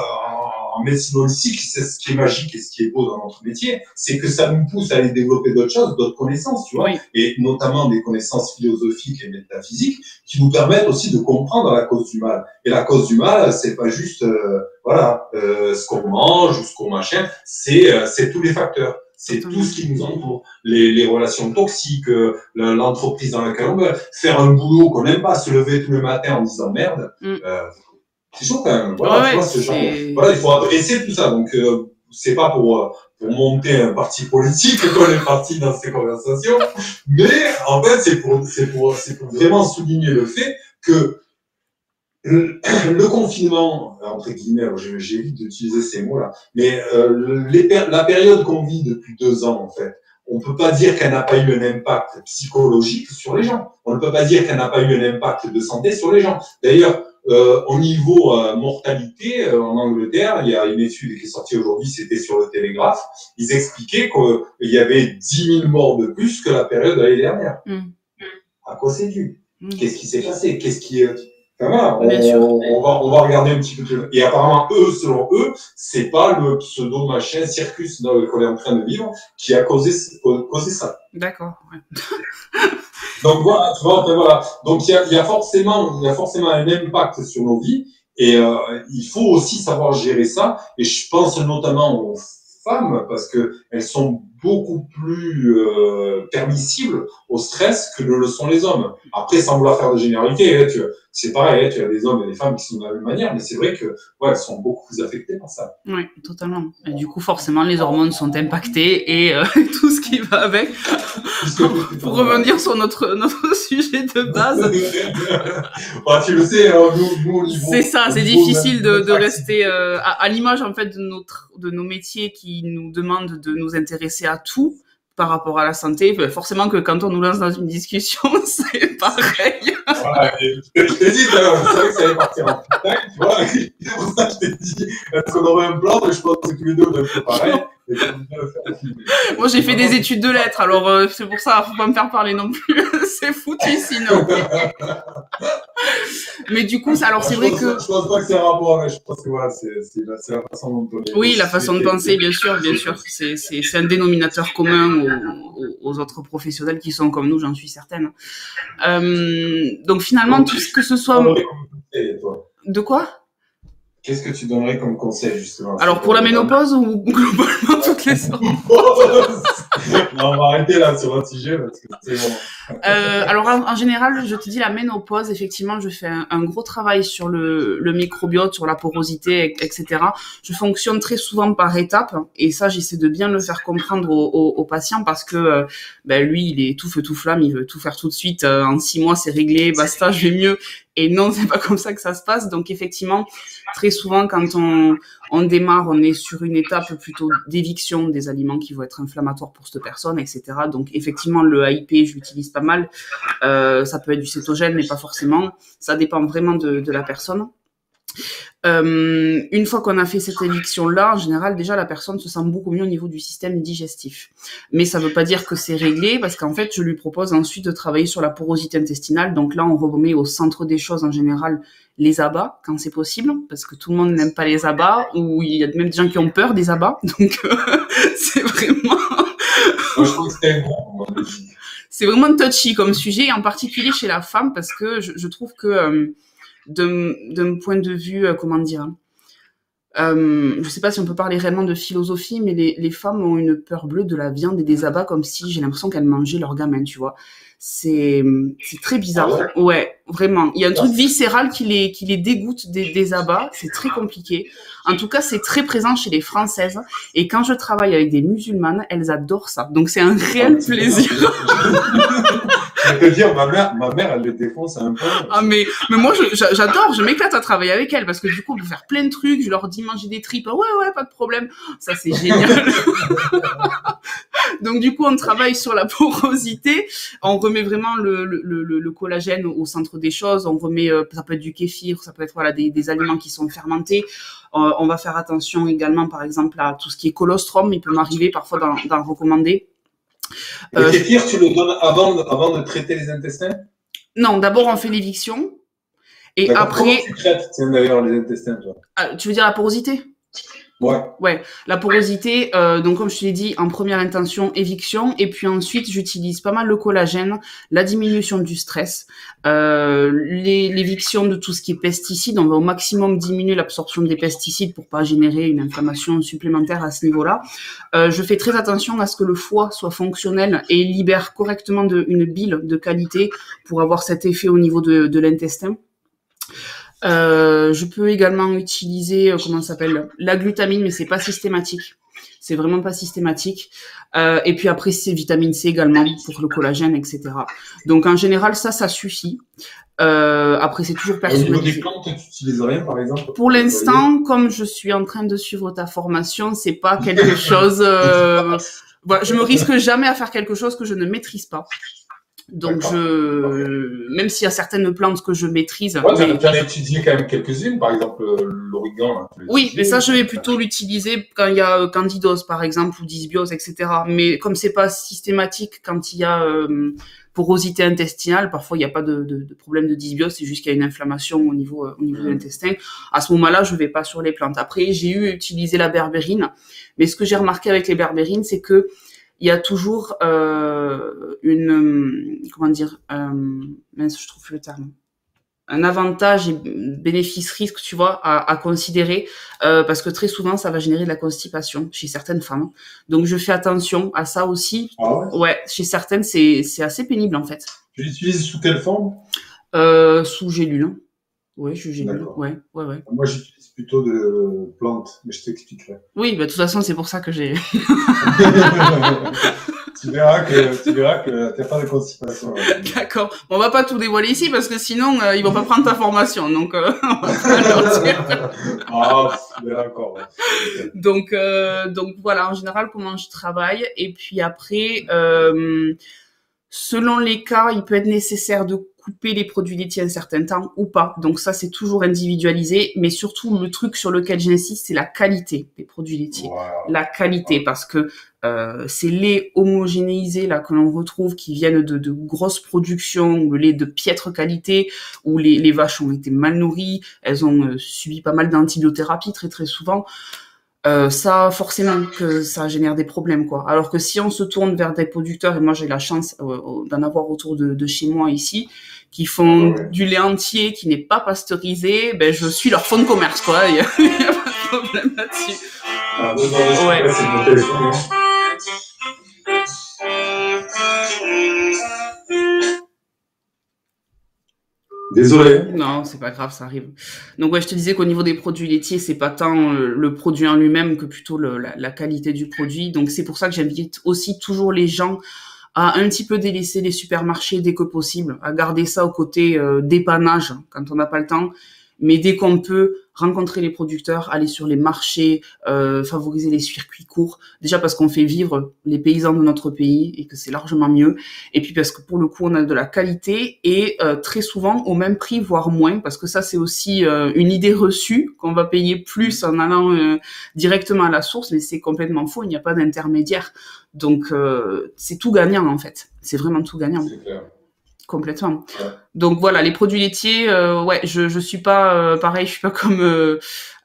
en médecine holistique, c'est ce qui est magique et ce qui est beau dans notre métier, c'est que ça nous pousse à aller développer d'autres choses, d'autres connaissances, tu vois, et notamment des connaissances philosophiques et métaphysiques qui nous permettent aussi de comprendre la cause du mal. Et la cause du mal, c'est pas juste, ce qu'on mange ou ce qu'on machin, c'est tous les facteurs. C'est tout ce qui nous entoure, les relations toxiques, l'entreprise dans laquelle on veut, faire un boulot qu'on n'aime pas, se lever tout le matin en disant merde, c'est chaud quand même. Voilà, tu vois, ce genre. Voilà, il faut adresser tout ça. Donc, c'est pas pour monter un parti politique qu'on est parti dans ces conversations, mais en fait, c'est pour vraiment souligner le fait que le confinement, entre guillemets, j'évite d'utiliser ces mots-là, mais la période qu'on vit depuis 2 ans, en fait, on ne peut pas dire qu'elle n'a pas eu un impact psychologique sur les gens. On ne peut pas dire qu'elle n'a pas eu un impact de santé sur les gens. D'ailleurs, au niveau mortalité, en Angleterre, il y a une étude qui est sortie aujourd'hui, c'était sur le Télégraphe, ils expliquaient qu'il y avait 10 000 morts de plus que la période de l'année dernière. À quoi c'est dû? Qu'est-ce qui s'est passé? Voilà, on va regarder un petit peu plus. Et apparemment, selon eux, c'est pas le pseudo machin circus qu'on est en train de vivre qui a causé ça. D'accord. Ouais. Donc voilà, tu vois, voilà. Donc il y a forcément un impact sur nos vies et il faut aussi savoir gérer ça. Et je pense notamment aux femmes parce que elles sont beaucoup plus permissibles au stress que ne le sont les hommes. Après, sans vouloir faire de généralité, c'est pareil, tu as des hommes et des femmes qui sont de la même manière, mais c'est vrai que elles sont beaucoup plus affectées par ça. Oui, totalement. Et du coup, forcément, les hormones sont impactées et tout ce qui va avec. Pour revenir sur notre sujet de base. Bah, tu le sais, nous au niveau. C'est ça, c'est difficile de rester à l'image en fait de nos métiers qui nous demandent de nous intéresser à tout. par rapport à la santé. Forcément que quand on nous lance dans une discussion, c'est pareil. Voilà, je t'ai dit, je savais que ça allait partir en freestyle, tu vois. C'est pour ça que je t'ai dit, est-ce qu'on aurait un plan? Je pense que tous les deux, on est un peu pareil. Moi, j'ai fait des études de lettres, alors c'est pour ça, faut pas me faire parler non plus. C'est foutu sinon. Mais du coup, alors c'est vrai que... Je pense pas que c'est un rapport, mais je pense que voilà, c'est la façon dont on est. Oui, la façon de penser, bien sûr. C'est un dénominateur commun aux autres professionnels qui sont comme nous, j'en suis certaine. Donc finalement, Donc, tout ce que ce soit... De quoi? Qu'est-ce que tu donnerais comme conseil, justement? Alors, pour la ménopause ou globalement toutes les sortes? Non, on va arrêter là sur un sujet parce que c'est bon. Alors, en général, je te dis la ménopause, effectivement, je fais un gros travail sur le microbiote, sur la porosité, etc. Je fonctionne très souvent par étapes et ça, j'essaie de bien le faire comprendre aux patients parce que lui, il est tout feu, tout flamme, il veut tout faire tout de suite. En 6 mois, c'est réglé, basta, je vais mieux. Et non, c'est pas comme ça que ça se passe. Donc, effectivement, très souvent, quand on démarre, on est sur une étape plutôt d'éviction des aliments qui vont être inflammatoires pour cette personne, etc. Donc, effectivement, le AIP, je l'utilise pas mal. Ça peut être du cétogène, mais pas forcément. Ça dépend vraiment de la personne. Une fois qu'on a fait cette éviction-là, en général, déjà, la personne se sent beaucoup mieux au niveau du système digestif. Mais ça veut pas dire que c'est réglé, parce qu'en fait, je lui propose ensuite de travailler sur la porosité intestinale. Donc là, on remet au centre des choses, en général, les abats, quand c'est possible, parce que tout le monde n'aime pas les abats, ou il y a même des gens qui ont peur des abats. Donc, c'est vraiment... Moi, je trouve que c'était bon. C'est vraiment touchy comme sujet, en particulier chez la femme, parce que je trouve que... d'un point de vue, comment dire, je sais pas si on peut parler réellement de philosophie, mais les femmes ont une peur bleue de la viande et des abats comme si j'ai l'impression qu'elles mangeaient leur gamin, tu vois. C'est très bizarre. Ah ouais, vraiment. Il y a un truc viscéral qui les dégoûte des abats. C'est très compliqué. En tout cas, c'est très présent chez les Françaises. Et quand je travaille avec des musulmanes, elles adorent ça. Donc, c'est un réel plaisir. Je peux dire, ma mère, elle le défonce un peu. Ah, mais moi, j'adore, je m'éclate à travailler avec elles parce que du coup, on peut faire plein de trucs. Je leur dis manger des tripes. Ouais, pas de problème. Ça, c'est génial. Donc, du coup, on travaille sur la porosité. On remet vraiment le collagène au centre des choses. On remet, ça peut être du kéfir, ça peut être, voilà, des aliments qui sont fermentés. On va faire attention également, par exemple, à tout ce qui est colostrum. Il peut m'arriver parfois d'en recommander. Le kéfir, tu le donnes avant de traiter les intestins? Non, d'abord on fait l'éviction et après. Comment tu traites d'ailleurs les intestins, toi? Tu veux dire la porosité? Ouais, la porosité, donc comme je te l'ai dit, en première intention, éviction, et puis ensuite j'utilise pas mal le collagène, la diminution du stress, l'éviction de tout ce qui est pesticides. On va au maximum diminuer l'absorption des pesticides pour pas générer une inflammation supplémentaire à ce niveau-là. Je fais très attention à ce que le foie soit fonctionnel et libère correctement une bile de qualité pour avoir cet effet au niveau de l'intestin. Je peux également utiliser, comment ça s'appelle, la glutamine, mais c'est pas systématique. C'est vraiment pas systématique. Et puis après, c'est vitamine C également pour le collagène, etc. Donc en général, ça suffit. Après, c'est toujours personnalisé. Au niveau des plantes, tu n'utilises rien, par exemple? Pour l'instant, comme je suis en train de suivre ta formation, c'est pas quelque chose. Voilà, je me risque jamais à faire quelque chose que je ne maîtrise pas. Donc, même s'il y a certaines plantes que je maîtrise. Ouais, tu as étudié quand même quelques-unes, par exemple l'origan. Oui, mais ça, je vais plutôt l'utiliser quand il y a candidose, par exemple, ou dysbiose, etc. Mais comme c'est pas systématique, quand il y a porosité intestinale, parfois il n'y a pas de problème de dysbiose, c'est juste qu'il y a une inflammation au niveau de l'intestin. À ce moment-là, je vais pas sur les plantes. Après, j'ai utilisé la berbérine, mais ce que j'ai remarqué avec les berbérines, c'est que il y a toujours comment dire, mince, je trouve plus le terme, un avantage et bénéfice-risque, tu vois, à considérer, parce que très souvent, ça va générer de la constipation chez certaines femmes. Donc, je fais attention à ça aussi. Ah ouais? Ouais, chez certaines, c'est assez pénible, en fait. Tu l'utilises sous quelle forme? Sous gélule. Ouais, sous gélule. Ouais. Moi, j'utilise plutôt de plantes, mais je t'expliquerai. Oui, bah, de toute façon, c'est pour ça que j'ai... tu verras que t'as pas de constipation. D'accord. Bon, on va pas tout dévoiler ici parce que sinon ils vont pas prendre ta formation. Donc on va pas leur dire. Ah, d'accord. Donc voilà, en général comment je travaille. Et puis après, selon les cas, il peut être nécessaire de couper les produits laitiers un certain temps ou pas. Donc ça, c'est toujours individualisé. Mais surtout, le truc sur lequel j'insiste, c'est la qualité des produits laitiers. Wow. La qualité, parce que ces laits homogénéisés là que l'on retrouve, qui viennent de grosses productions, ou le lait de piètre qualité, où les vaches ont été mal nourries, elles ont subi pas mal d'antibiothérapie très très souvent. Ça forcément que ça génère des problèmes quoi. Alors que si on se tourne vers des producteurs, et moi j'ai la chance d'en avoir autour de chez moi ici, qui font du lait entier qui n'est pas pasteurisé, ben je suis leur fonds de commerce quoi. Il y a pas de problème là-dessus. Désolé. Non, c'est pas grave, ça arrive. Donc ouais, je te disais qu'au niveau des produits laitiers, c'est pas tant le produit en lui-même que plutôt la qualité du produit. Donc c'est pour ça que j'invite aussi toujours les gens à un petit peu délaisser les supermarchés dès que possible, à garder ça au côté dépannage quand on n'a pas le temps. Mais dès qu'on peut, rencontrer les producteurs, aller sur les marchés, favoriser les circuits courts. Déjà parce qu'on fait vivre les paysans de notre pays et que c'est largement mieux. Et puis parce que pour le coup, on a de la qualité et très souvent au même prix, voire moins. Parce que ça, c'est aussi une idée reçue qu'on va payer plus en allant directement à la source. Mais c'est complètement faux, il n'y a pas d'intermédiaire. Donc, c'est tout gagnant en fait. C'est vraiment tout gagnant. C'est clair. Complètement. Ouais. Donc voilà, les produits laitiers, ouais, je suis pas pareil, je suis pas comme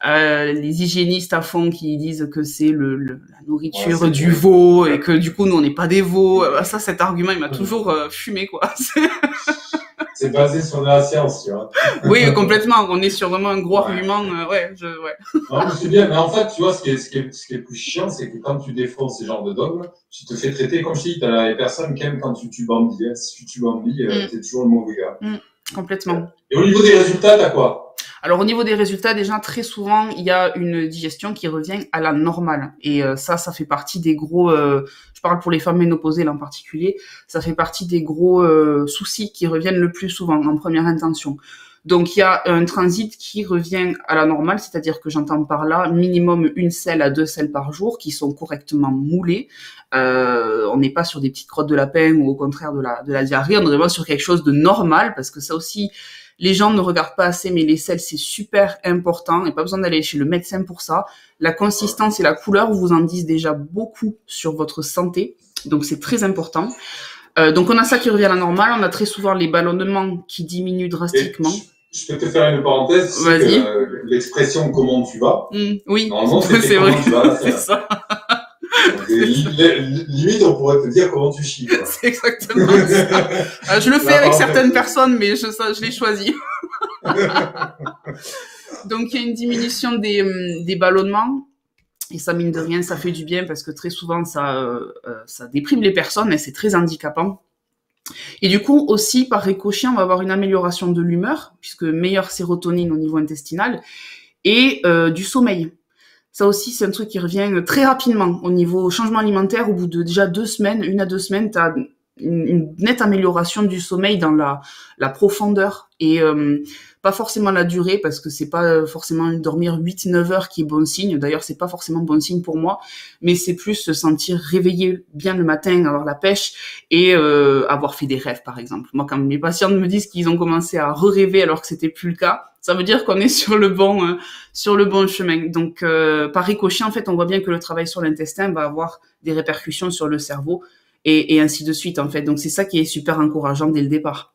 les hygiénistes à fond qui disent que c'est la nourriture du veau et que du coup nous on n'est pas des veaux. Ça, cet argument, il m'a toujours fumé quoi. C'est basé sur la science, tu vois. Oui, complètement. On est sur vraiment un gros argument. Ouais. Non, mais c'est bien. Mais en fait, tu vois, ce qui est plus chiant, c'est que quand tu défends ces genres de dogmes, tu te fais traiter, comme je dis, t'as les personnes qui aiment quand tu bambilles. Hein. Si tu bambilles, t'es toujours le mauvais gars. Complètement. Et au niveau des résultats, t'as quoi? Alors au niveau des résultats, déjà très souvent, il y a une digestion qui revient à la normale. Et ça fait partie des gros, je parle pour les femmes ménopausées là en particulier, ça fait partie des gros soucis qui reviennent le plus souvent en première intention. Donc il y a un transit qui revient à la normale, c'est-à-dire que j'entends par là minimum 1 selle à 2 selles par jour qui sont correctement moulées. On n'est pas sur des petites crottes de lapin ou au contraire de la diarrhée, on est vraiment sur quelque chose de normal parce que ça aussi, les gens ne regardent pas assez, mais les selles, c'est super important et pas besoin d'aller chez le médecin pour ça. La consistance et la couleur vous en disent déjà beaucoup sur votre santé, donc c'est très important. Donc on a ça qui revient à la normale, on a très souvent les ballonnements qui diminuent drastiquement. Je peux te faire une parenthèse. Vas-y. L'expression comment tu vas. Oui, normalement c'est vrai. Tu vas, c'est ça. Limite, on pourrait te dire comment tu chies. Quoi. C'est exactement ça. Je le fais avec certaines personnes, mais je l'ai choisi. Donc il y a une diminution des ballonnements. Et ça, mine de rien, ça fait du bien parce que très souvent, ça déprime les personnes et c'est très handicapant. Et du coup, aussi, par ricochet, on va avoir une amélioration de l'humeur, puisque meilleure sérotonine au niveau intestinal, et du sommeil. Ça aussi, c'est un truc qui revient très rapidement au niveau changement alimentaire. Au bout de déjà 2 semaines, 1 à 2 semaines, t'as une nette amélioration du sommeil dans la profondeur et pas forcément la durée parce que c'est pas forcément dormir 8-9 heures qui est bon signe. D'ailleurs, c'est pas forcément bon signe pour moi, mais c'est plus se sentir réveillé bien le matin, avoir la pêche et avoir fait des rêves par exemple. Moi, quand mes patients me disent qu'ils ont commencé à rêver alors que c'était plus le cas, ça veut dire qu'on est sur le bon chemin. Donc par ricochet, en fait, on voit bien que le travail sur l'intestin va avoir des répercussions sur le cerveau. Et ainsi de suite, en fait. Donc, c'est ça qui est super encourageant dès le départ.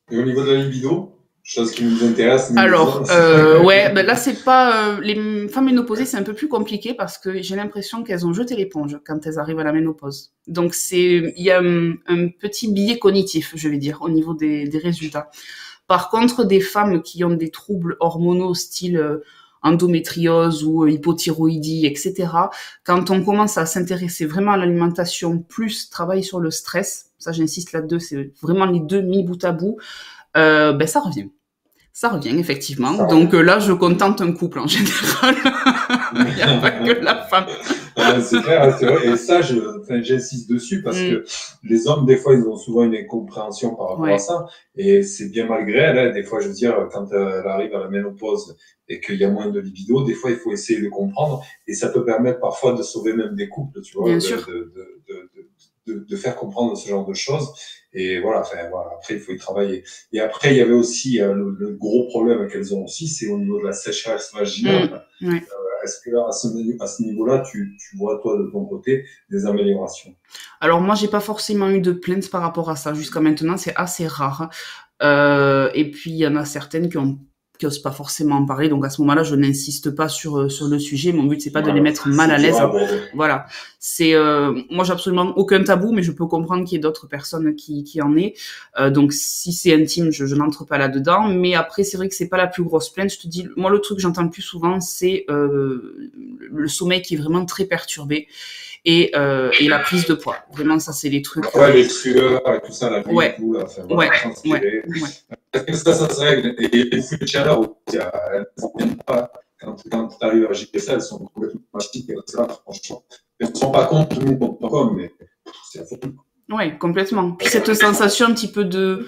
Et au niveau de la libido, chose qui nous intéresse. Alors, ouais, ben là, c'est pas... les femmes ménopausées, c'est un peu plus compliqué parce que j'ai l'impression qu'elles ont jeté l'éponge quand elles arrivent à la ménopause. Donc, il y a un petit biais cognitif, je vais dire, au niveau des résultats. Par contre, des femmes qui ont des troubles hormonaux style... endométriose ou hypothyroïdie, etc. Quand on commence à s'intéresser vraiment à l'alimentation, plus travailler sur le stress, ça j'insiste là-dessus, c'est vraiment les deux mis bout à bout, ben ça revient. Ça revient, effectivement. Ça Donc revient. là, je contente un couple en général. Il n'y a pas que la femme. C'est clair, hein, c'est vrai. Et ça, j'insiste dessus parce Mm. que les hommes, des fois, ils ont souvent une incompréhension par rapport à Ouais, ça. Et c'est bien malgré elle, hein. Des fois, je veux dire, quand elle arrive à la ménopause et qu'il y a moins de libido, des fois, il faut essayer de comprendre. Et ça peut permettre parfois de sauver même des couples, tu vois, bien sûr. de faire comprendre ce genre de choses. Et voilà, enfin, voilà, après, il faut y travailler. Et après, il y avait aussi le gros problème qu'elles ont aussi, c'est au niveau de la sécheresse vaginale. Mm. Ouais. Est-ce que là, à ce niveau-là, tu vois, toi, de ton côté, des améliorations? Alors moi, j'ai pas forcément eu de plainte par rapport à ça. Jusqu'à maintenant, c'est assez rare. Et puis, il y en a certaines qui osent pas forcément en parler. Donc à ce moment-là, je n'insiste pas sur le sujet. Mon but, c'est pas de les Voilà, mettre mal c'est à dur l'aise. à aborder. Voilà. C'est moi, j'ai absolument aucun tabou, mais je peux comprendre qu'il y ait d'autres personnes qui en aient. Donc si c'est intime, je n'entre pas là-dedans. Mais après, c'est vrai que c'est pas la plus grosse plainte. Je te dis, moi, le truc que j'entends le plus souvent, c'est le sommeil qui est vraiment très perturbé et la prise de poids. Vraiment, ça, c'est les trucs. Ouais, les sueurs et tout ça, la nuit et Ouais, tout, là, enfin, ouais, voilà, ouais, transpirer. ouais. Est-ce que ça se règle? Et les flux de chaleur aussi, elles ne viennent pas. Quand tu arrives à gérer ça, elles sont complètement magiques, c'est là, franchement. Elles ne se rendent pas compte, nous, comme, mais c'est la folie. Ouais, complètement. Puis cette sensation un petit peu de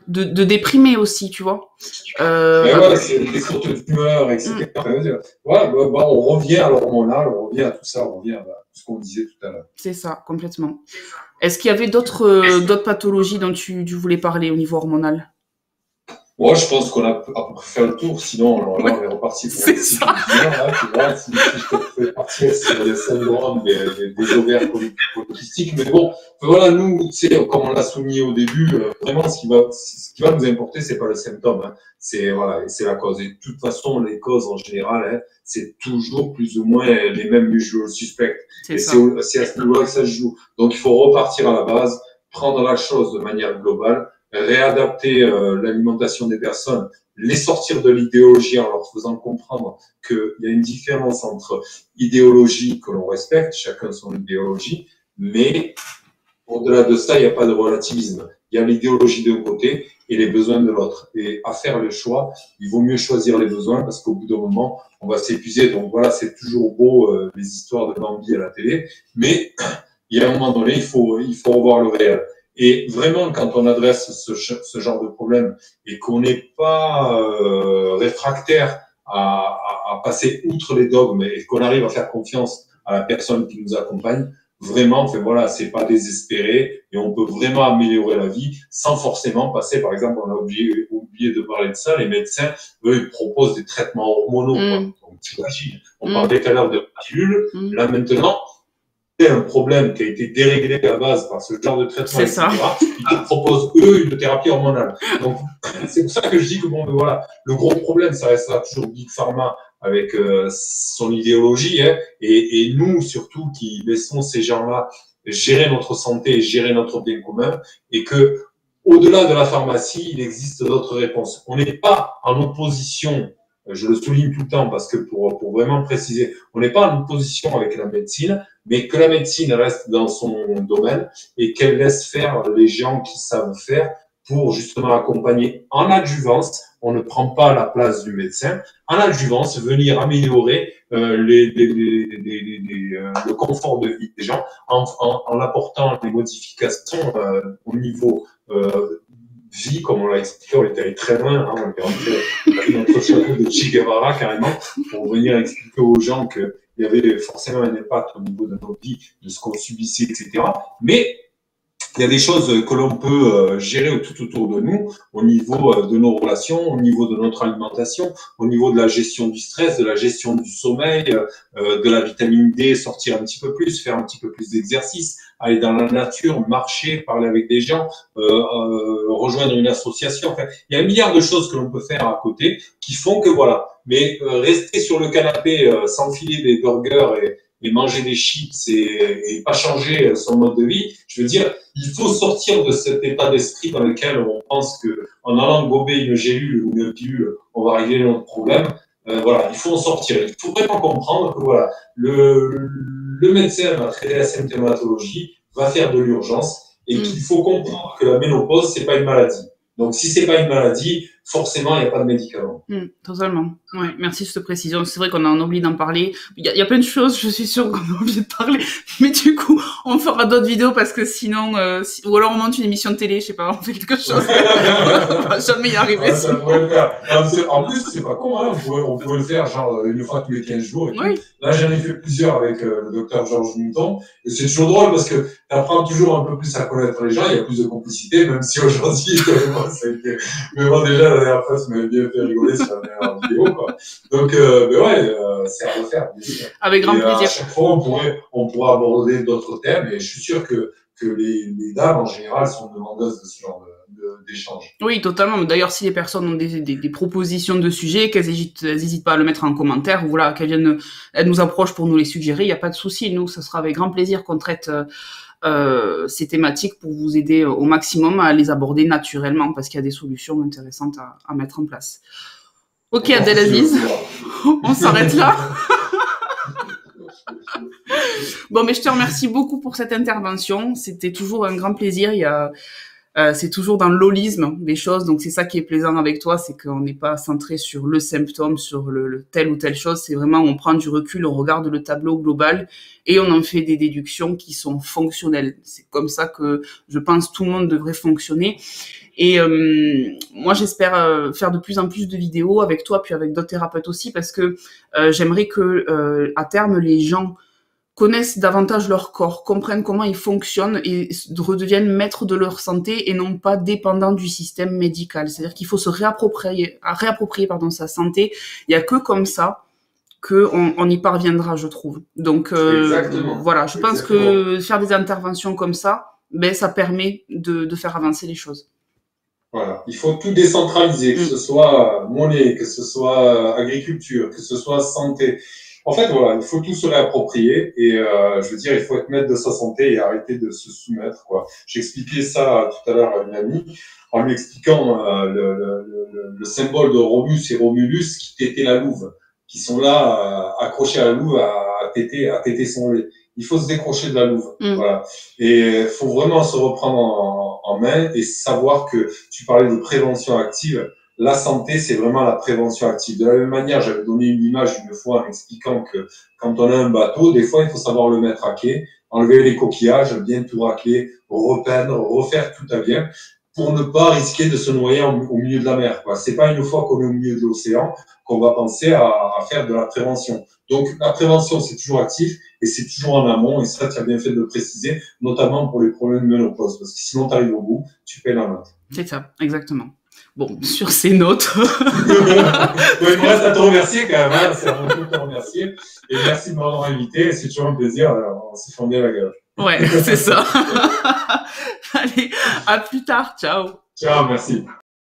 déprimé aussi, tu vois. Mais Ah, ouais, c'est des sautes d'humeur, etc. Enfin, ouais, on revient à l'hormonal, on revient à tout ça, on revient à ce qu'on disait tout à l'heure. c'est ça, complètement. Est-ce qu'il y avait d'autres pathologies dont tu voulais parler au niveau hormonal? Moi, je pense qu'on a à peu près fait le tour, sinon là, Ouais, on est reparti pour un c'est cycle ça. d'une heure, hein, tu vois, si je te fais partir sur les syndromes des ovaires polykystiques. Mais bon, voilà, nous, tu sais, comme on l'a souligné au début, vraiment, ce qui va nous importer, c'est pas le symptôme, hein, c'est voilà, c'est la cause. Et de toute façon, les causes en général, hein, c'est toujours plus ou moins les mêmes usual suspects. C'est Et ça. c'est à ce niveau-là que ça se joue. Donc, il faut repartir à la base, prendre la chose de manière globale, réadapter l'alimentation des personnes, les sortir de l'idéologie en leur faisant comprendre qu'il y a une différence entre idéologie que l'on respecte, chacun son idéologie, mais au-delà de ça, il n'y a pas de relativisme. Il y a l'idéologie d'un côté et les besoins de l'autre. Et à faire le choix, il vaut mieux choisir les besoins parce qu'au bout d'un moment, on va s'épuiser. Donc voilà, c'est toujours beau les histoires de Bambi à la télé, mais il y a un moment donné, il faut revoir le réel. Et vraiment, quand on adresse ce genre de problème et qu'on n'est pas réfractaire à passer outre les dogmes et qu'on arrive à faire confiance à la personne qui nous accompagne, vraiment, enfin voilà, c'est pas désespéré et on peut vraiment améliorer la vie sans forcément passer, par exemple, on a oublié de parler de ça, les médecins, eux, ils proposent des traitements hormonaux, quoi. Donc, t'imagines, on parlait tout à l'heure de pilules, là maintenant, un problème qui a été déréglé à la base par ce genre de traitement, C'est etc., ça. ils te proposent, eux, une thérapie hormonale. Donc, c'est pour ça que je dis que, bon, ben voilà, le gros problème, ça restera toujours Big Pharma avec son idéologie, hein, et nous, surtout, qui laissons ces gens-là gérer notre santé et gérer notre bien commun, et que, au-delà de la pharmacie, il existe d'autres réponses. On n'est pas en opposition, je le souligne tout le temps parce que pour vraiment préciser, on n'est pas en opposition avec la médecine, mais que la médecine reste dans son domaine et qu'elle laisse faire les gens qui savent faire pour justement accompagner en adjuvance. On ne prend pas la place du médecin. En adjuvance, venir améliorer le confort de vie des gens en apportant des modifications au niveau vie, comme on l'a expliqué, on est allé très loin, hein, on est rentré avec notre chapeau de Che Guevara carrément, pour venir expliquer aux gens qu'il y avait forcément un impact au niveau de nos vies, de ce qu'on subissait, etc. Mais il y a des choses que l'on peut gérer tout autour de nous, au niveau de nos relations, au niveau de notre alimentation, au niveau de la gestion du stress, de la gestion du sommeil, de la vitamine D, sortir un petit peu plus, faire un petit peu plus d'exercice, aller dans la nature, marcher, parler avec des gens, rejoindre une association. Enfin, il y a un milliard de choses que l'on peut faire à côté qui font que voilà. Mais rester sur le canapé, s'enfiler des burgers et manger des chips et pas changer son mode de vie, je veux dire, il faut sortir de cet état d'esprit dans lequel on pense que en allant gober une gélule ou une pilule, on va régler notre problème. Voilà, il faut en sortir. Il faut vraiment comprendre que voilà, le médecin va traiter la symptomatologie, va faire de l'urgence et qu'il faut comprendre que la ménopause, c'est pas une maladie. Donc, si c'est pas une maladie, forcément, il n'y a pas de médicament. Totalement. Ouais, merci de cette précision. C'est vrai qu'on en oublie d'en parler. Il y a plein de choses, je suis sûre qu'on a oublié de parler. Mais du coup, on fera d'autres vidéos parce que sinon, ou alors on monte une émission de télé, je sais pas, on fait quelque chose. On va jamais y arriver. Ah, ça pourrait le faire. En plus, c'est pas con, hein. On pourrait le faire, genre, une fois tous les 15 jours et tout. Oui. Là, j'en ai fait plusieurs avec le docteur Georges Newton. Et c'est toujours drôle parce que t'apprends toujours un peu plus à connaître les gens, il y a plus de complicité, même si aujourd'hui, moi, ça a été, mais bon, déjà, la dernière fois, ça m'avait bien fait rigoler sur la dernière vidéo, quoi. Donc, mais ouais, c'est à refaire, bien sûr. Avec grand plaisir. À chaque fois, on pourrait aborder d'autres thèmes et je suis sûr que les dames, en général, sont demandeuses de ce genre d'échange. Oui, totalement. D'ailleurs, si les personnes ont des propositions de sujets, qu'elles hésitent pas à le mettre en commentaire, ou voilà, elles nous approchent pour nous les suggérer, il n'y a pas de souci. Nous, ça sera avec grand plaisir qu'on traite ces thématiques pour vous aider au maximum à les aborder naturellement, parce qu'il y a des solutions intéressantes à mettre en place. Ok, Abdelaziz, on s'arrête là. Bon, mais je te remercie beaucoup pour cette intervention. C'était toujours un grand plaisir. C'est toujours dans l'holisme des choses, donc c'est ça qui est plaisant avec toi, c'est qu'on n'est pas centré sur le symptôme, sur le telle ou telle chose, c'est vraiment on prend du recul, on regarde le tableau global et on en fait des déductions qui sont fonctionnelles. C'est comme ça que je pense tout le monde devrait fonctionner. Et moi, j'espère faire de plus en plus de vidéos avec toi, puis avec d'autres thérapeutes aussi, parce que j'aimerais que à terme les gens connaissent davantage leur corps, comprennent comment ils fonctionnent et redeviennent maîtres de leur santé et non pas dépendants du système médical. C'est-à-dire qu'il faut se réapproprier sa santé. Il y a que comme ça qu'on y parviendra, je trouve. Donc voilà, je pense que faire des interventions comme ça, ben ça permet de faire avancer les choses. Voilà, il faut tout décentraliser, que ce soit monnaie, que ce soit agriculture, que ce soit santé. En fait, voilà, il faut tout se réapproprier et je veux dire, il faut être maître de sa santé et arrêter de se soumettre, quoi. J'ai expliqué ça tout à l'heure à une amie en lui expliquant le symbole de Romus et Romulus qui tétaient la louve, qui sont là accrochés à la louve à téter son lait. Il faut se décrocher de la louve, voilà. Et il faut vraiment se reprendre en main et savoir que tu parlais de prévention active. La santé, c'est vraiment la prévention active. De la même manière, j'avais donné une image une fois en expliquant que quand on a un bateau, des fois, il faut savoir le mettre à quai, enlever les coquillages, bien tout racler, repeindre, refaire tout à bien pour ne pas risquer de se noyer au milieu de la mer, quoi. C'est pas une fois qu'on est au milieu de l'océan qu'on va penser à faire de la prévention. Donc, la prévention, c'est toujours actif et c'est toujours en amont. Et ça, tu as bien fait de le préciser, notamment pour les problèmes de ménopause. Parce que sinon, tu arrives au bout, tu paies la note. C'est ça, exactement. Bon, sur ces notes. Il me reste à te remercier quand même, hein. C'est un peu de te remercier. Et merci de m'avoir invité. C'est toujours un plaisir. On s'est fondé la gueule. Ouais, c'est ça. Allez, à plus tard. Ciao. Ciao, merci.